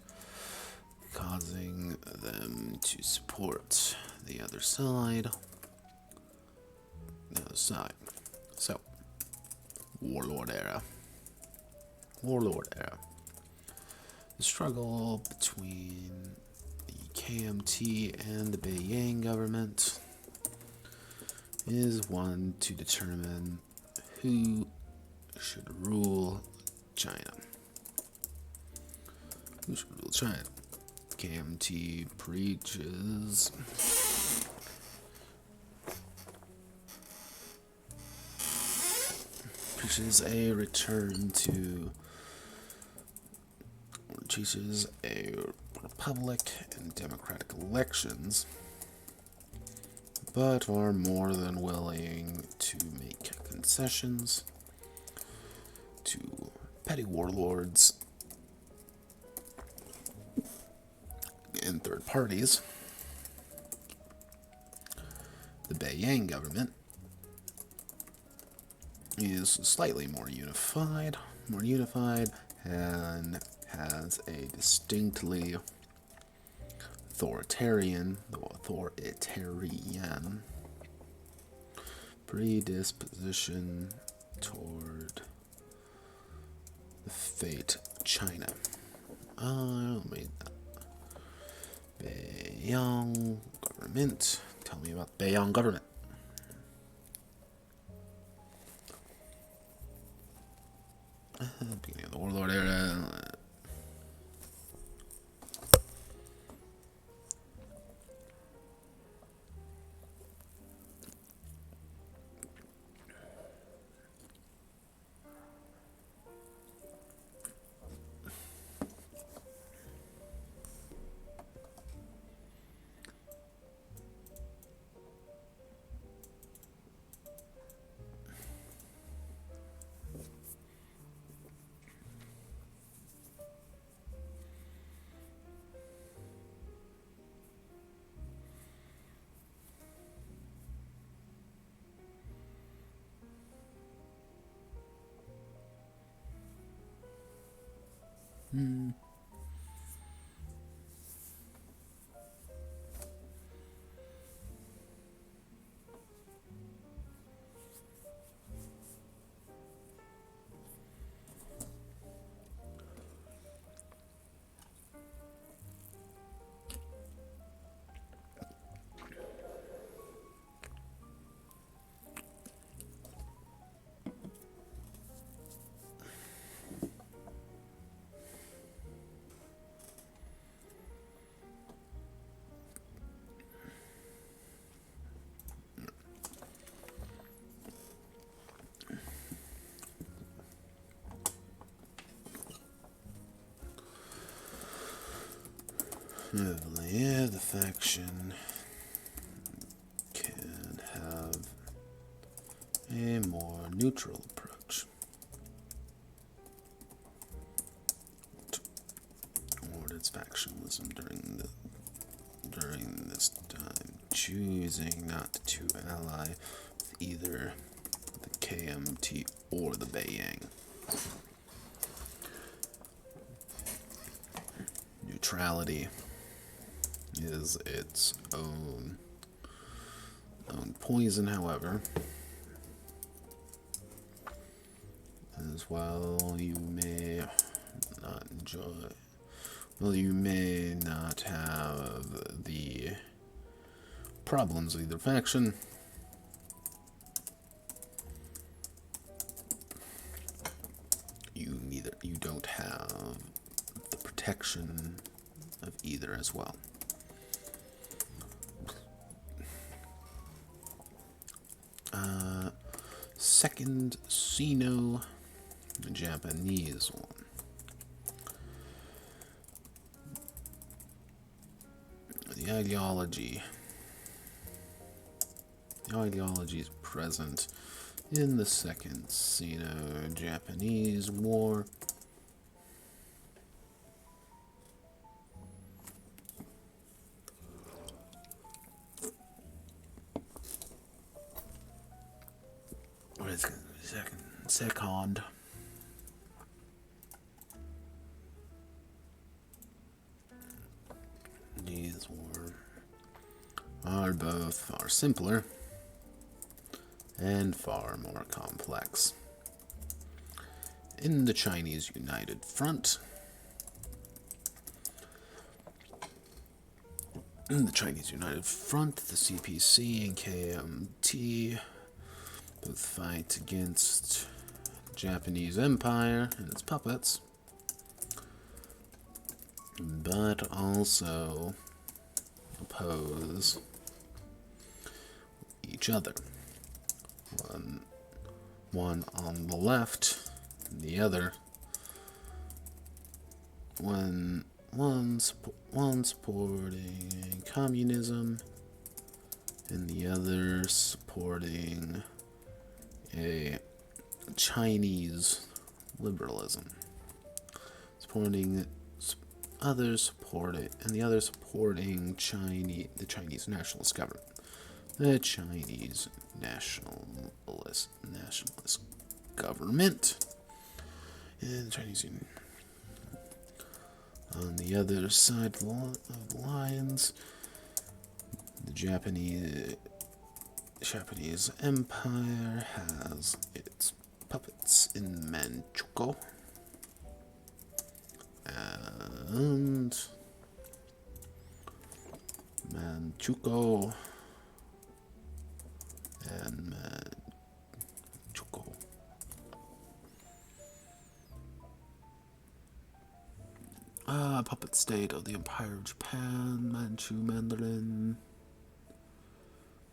Speaker 1: causing them to support the other side. So, Warlord era. The struggle between the KMT and the Beiyang government is one to determine who should rule China. KMT preaches a return to a republic and democratic elections, but are more than willing to make concessions to petty warlords and third parties. The Beiyang government is slightly more unified, and has a distinctly authoritarian predisposition toward the fate of China. Beiyang government. Tell me about Beiyang government. Beginning of the warlord era. Yeah, the faction can have a more neutral approach toward its factionalism during this time, choosing not to ally with either the KMT or the Beiyang. Neutrality is its own poison, however. As well, you may not enjoy. Well, you may not have the problems of either faction. You don't have the protection of either as well. Second Sino-Japanese one. The ideology is present in the Second Sino-Japanese War. Second. These are both far simpler and far more complex. In the Chinese United Front, the CPC and KMT both fight against Japanese Empire and its puppets, but also oppose each other. One on the left, and the other. One supporting communism, and the other supporting a Chinese liberalism, the other supporting the Chinese nationalist government, the Chinese nationalist government. And the Chinese Union. On the other side of the lines, the Japanese Empire has its puppets in Manchukuo. And Manchukuo and Manchukuo. Puppet state of the Empire of Japan, Manchu Mandarin,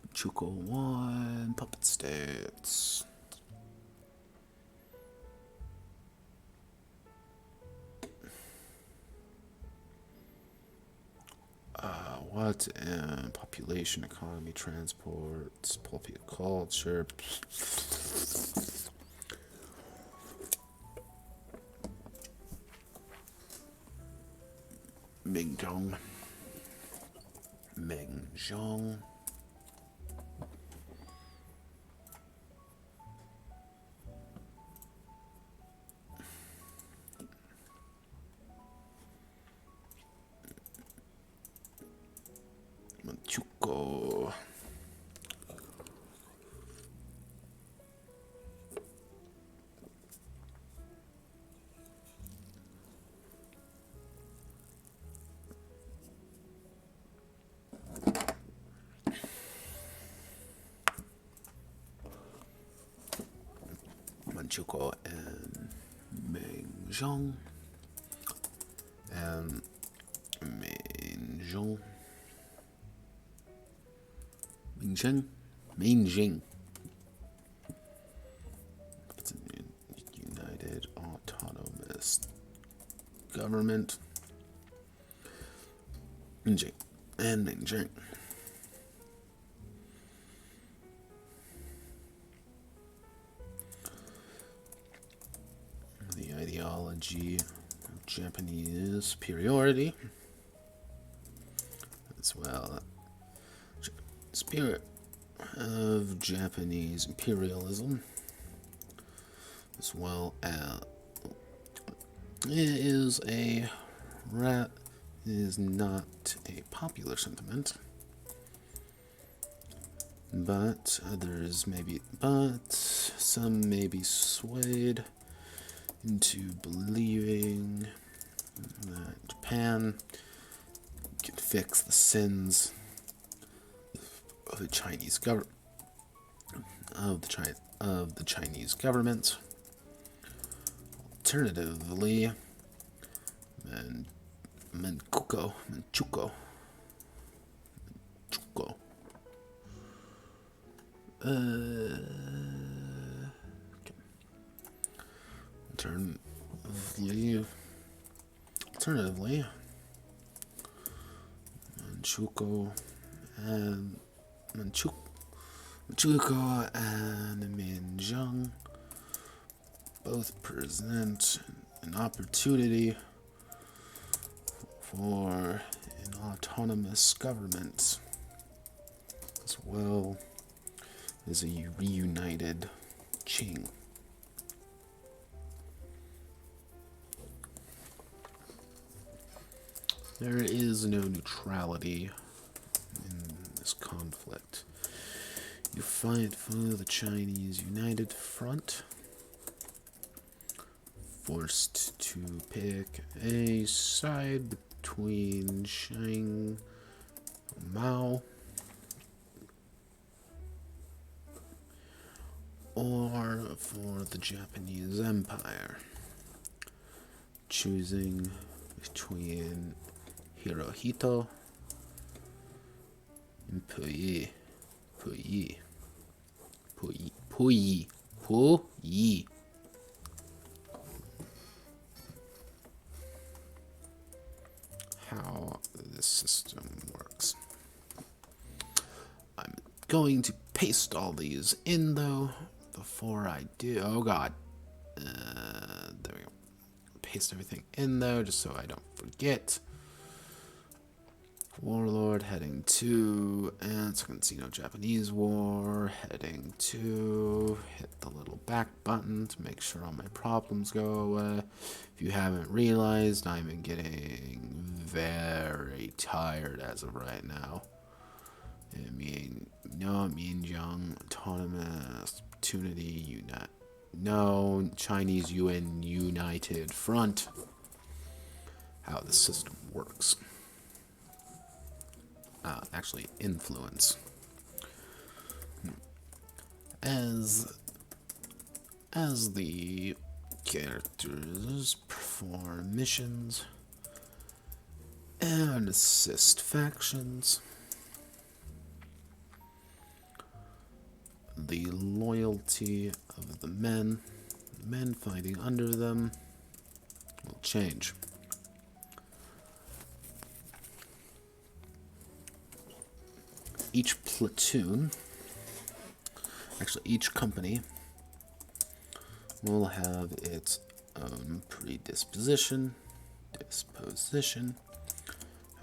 Speaker 1: Manchukuo 1, puppet states. What? Population, economy, transport, popular culture. Mingjong. Manchukuo. Manchukuo and Mingjong. And Mingjong. Mingjing. It's a united autonomous government. Mingjing and Mingjing. The ideology of Japanese superiority, as well. Spirit of Japanese imperialism, as well as is not a popular sentiment, but some may be swayed into believing that Japan can fix the sins of the Chinese government, Alternatively, Manchukuo. Alternatively, Manchukuo and Mingjong both present an opportunity for an autonomous government, as well as a reunited Qing. There is no neutrality in this conflict. You fight for the Chinese United Front, forced to pick a side between Chiang Mao or for the Japanese Empire, choosing between Hirohito and Puyi. How this system works. I'm going to paste all these in, though, before I do. Oh god. There we go. Paste everything in, though, just so I don't forget. Warlord heading to, and Second Sino-Japanese War heading to, hit the little back button to make sure all my problems go away. If you haven't realized, I'm getting very tired as of right now. Minjiang Autonomous Opportunity Chinese UN United Front. How the system works. Actually, influence. As the characters perform missions and assist factions, the loyalty of the men fighting under them, will change. Each platoon, actually each company, will have its own disposition.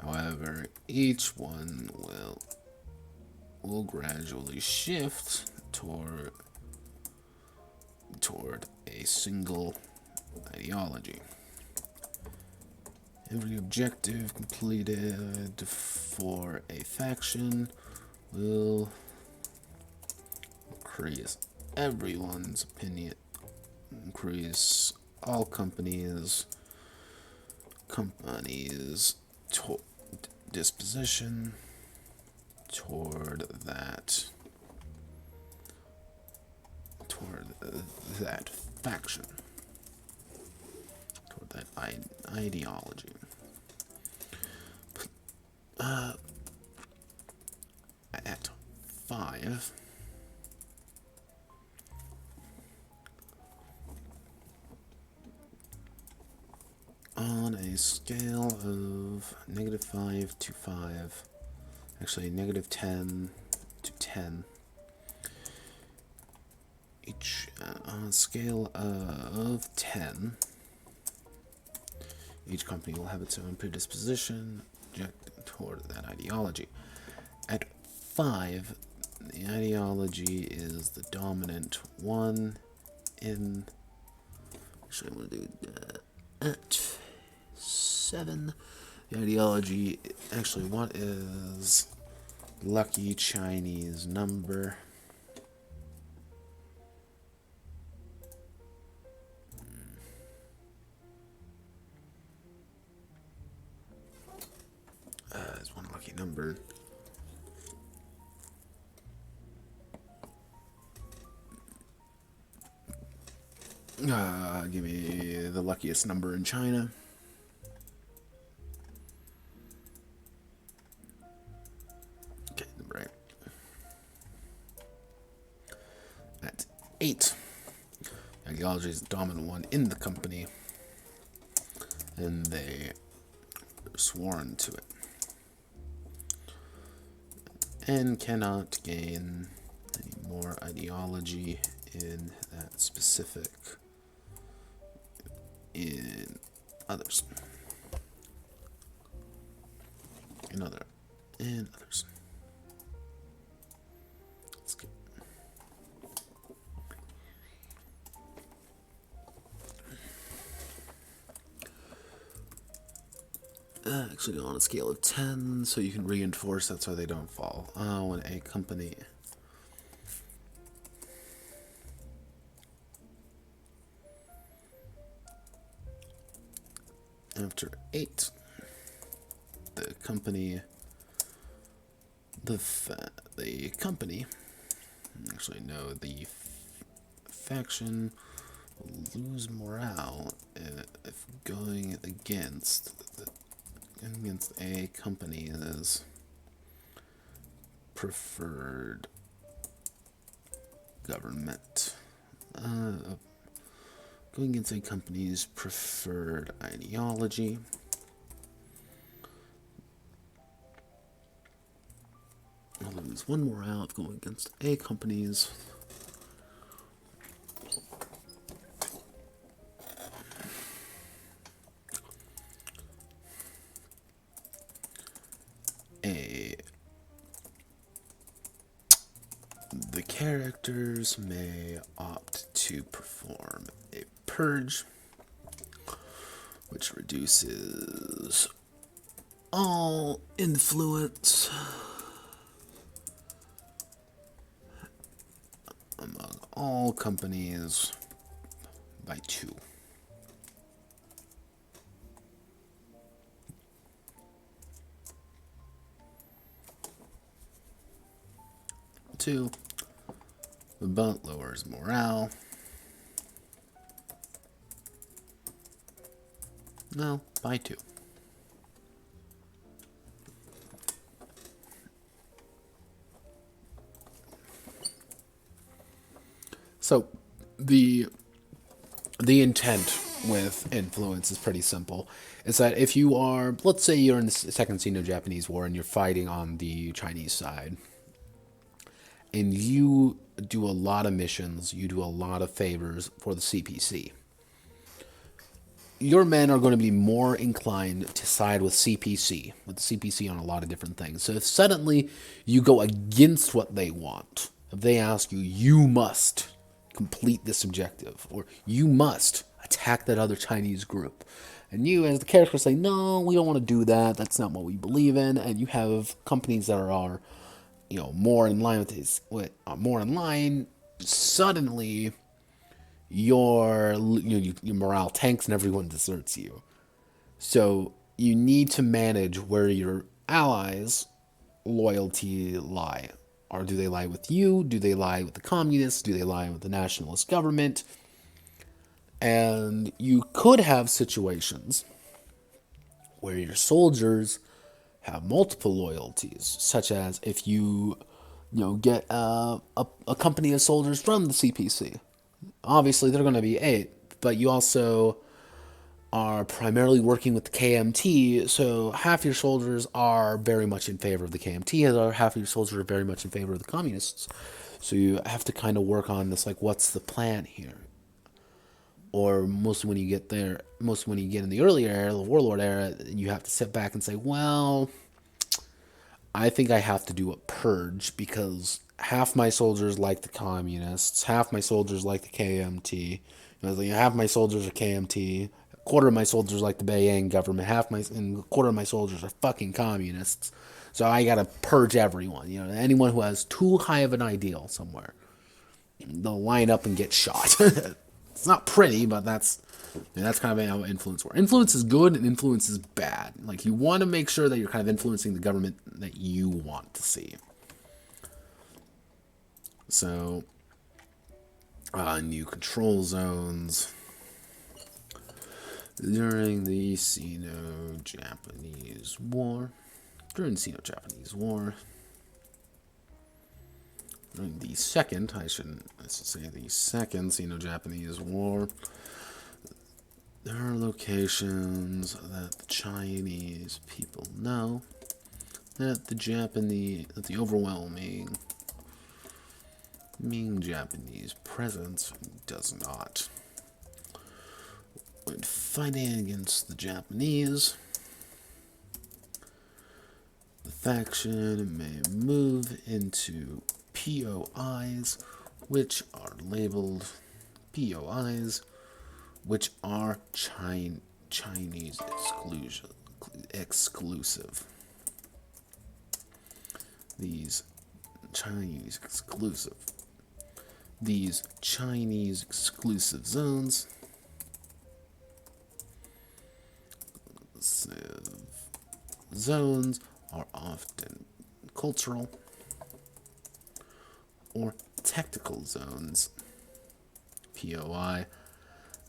Speaker 1: However, each one will gradually shift toward a single ideology. Every objective completed for a faction will increase everyone's opinion, increase all companies' disposition toward that faction, toward that ideology. At 5, on a scale of -5 to 5, actually -10 to 10, on a scale of 10, each company will have its own predisposition toward that ideology. At 5, the ideology is the dominant one in... Actually, I'm going to do that at 7. The ideology... Actually, what is lucky Chinese number? There's one lucky number. Give me the luckiest number in China. Okay, number 8. At 8, ideology is the dominant one in the company, and they are sworn to it, and cannot gain any more ideology in that specific in others. Let's get actually on a scale of 10, so you can reinforce that so they don't fall. When a company after 8, the company, actually no, the faction will lose morale if going against a company's preferred government. Going against a company's preferred ideology. I'll lose 1 morale of going against a company's actors may opt to perform a purge, which reduces all influence among all companies by 2. But lowers morale. No, by 2. So the intent with influence is pretty simple. It's that if you are, let's say you're in the Second Sino-Japanese War and you're fighting on the Chinese side, and you do a lot of missions, you do a lot of favors for the CPC, your men are going to be more inclined to side with the CPC on a lot of different things. So if suddenly you go against what they want, if they ask you, you must complete this objective, or you must attack that other Chinese group, and you as the character say, no, we don't want to do that, that's not what we believe in, and you have companies that are more in line with this, more in line, suddenly your morale tanks and everyone deserts you. So you need to manage where your allies' loyalty lie. Or do they lie with you? Do they lie with the communists? Do they lie with the nationalist government? And you could have situations where your soldiers have multiple loyalties, such as if you get a company of soldiers from the CPC. Obviously, they're going to be 8, but you also are primarily working with the KMT, so half your soldiers are very much in favor of the KMT, and half of your soldiers are very much in favor of the communists. So you have to kind of work on this, like, what's the plan here? Or mostly when you get in the earlier era, the warlord era, you have to sit back and say, well, I think I have to do a purge because half my soldiers like the communists, half my soldiers like the KMT, half my soldiers are KMT, a quarter of my soldiers like the Beiyang government, and a quarter of my soldiers are fucking communists. So I gotta purge everyone. Anyone who has too high of an ideal somewhere, they'll line up and get shot. It's not pretty, but that's kind of how influence works. Influence is good and influence is bad. Like, you want to make sure that you're kind of influencing the government that you want to see. So, new control zones. During the Sino-Japanese War, during the second, the second Sino-Japanese War, there are locations that the Chinese people know that the overwhelming Japanese presence does not. When fighting against the Japanese, the faction may move into POIs, which are labeled POIs, which are Chinese exclusive. These Chinese exclusive zones are often cultural or tactical zones, POI,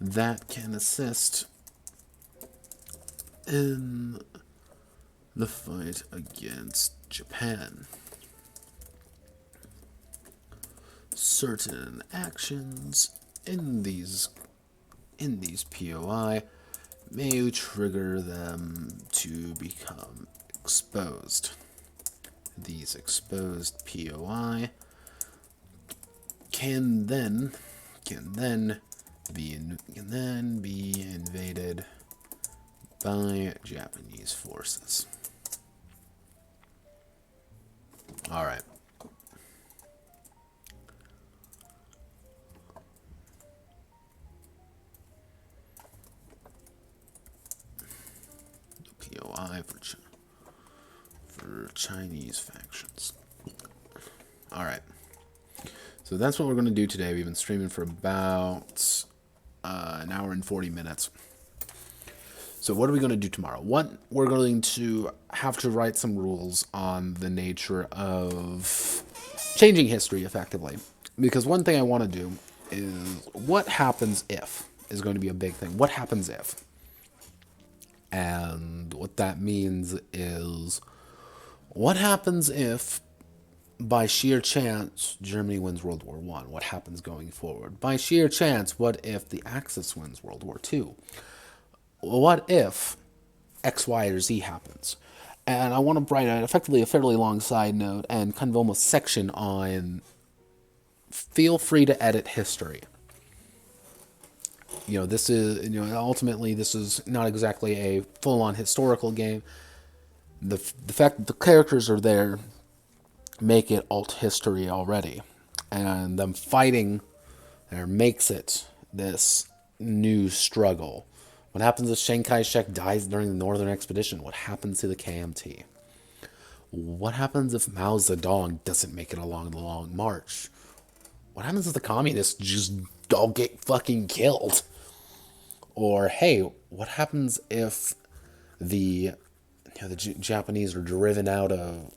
Speaker 1: that can assist in the fight against Japan. Certain actions in these POI may trigger them to become exposed. These exposed POI can then be invaded by Japanese forces. All right. Chinese factions. Alright. So that's what we're going to do today. We've been streaming for about an hour and 40 minutes. So what are we going to do tomorrow? We're going to have to write some rules on the nature of changing history effectively. Because one thing I want to do is what happens if is going to be a big thing. What happens if? And what that means is what happens if by sheer chance Germany wins World War I? What happens going forward? By sheer chance, what if the Axis wins World War II? What if X, Y, or Z happens? And I want to write effectively a fairly long side note and kind of almost section on feel free to edit history. You know, this is, ultimately this is not exactly a full-on historical game. The fact that the characters are there make it alt history already. And them fighting there makes it this new struggle. What happens if Chiang Kai-shek dies during the Northern Expedition? What happens to the KMT? What happens if Mao Zedong doesn't make it along the Long March? What happens if the communists just all get fucking killed? Or, hey, what happens if the Japanese are driven out of...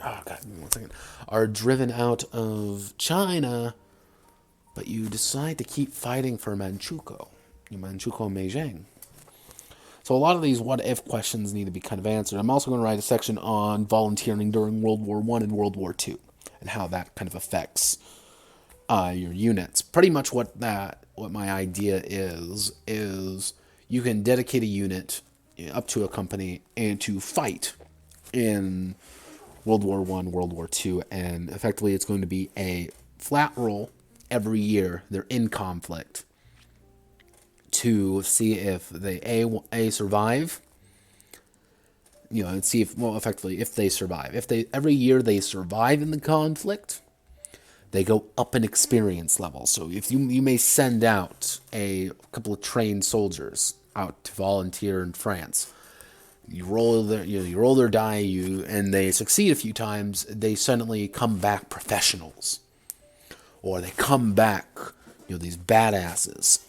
Speaker 1: Oh, God, 1 second. Are driven out of China, but you decide to keep fighting for Manchukuo. Manchukuo Meijing. So a lot of these what-if questions need to be kind of answered. I'm also going to write a section on volunteering during World War I and World War II, and how that kind of affects your units. Pretty much what my idea is you can dedicate a unit up to a company and to fight in World War I, World War II, and effectively it's going to be a flat roll every year. They're in conflict to see if they a survive, and see if, well, effectively if they survive. If they every year they survive in the conflict, they go up in experience level. So if you may send out a couple of trained soldiers out to volunteer in France. You roll their die, and they succeed a few times, they suddenly come back professionals. Or they come back, these badasses.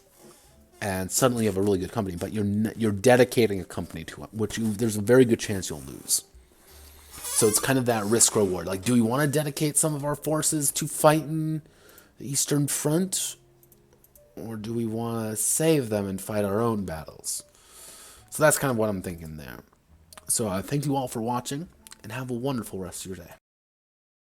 Speaker 1: And suddenly you have a really good company, but you're dedicating a company to it, which there's a very good chance you'll lose. So it's kind of that risk reward. Like, do we want to dedicate some of our forces to fighting the Eastern Front, or do we want to save them and fight our own battles? So that's kind of what I'm thinking there. So thank you all for watching, and have a wonderful rest of your day.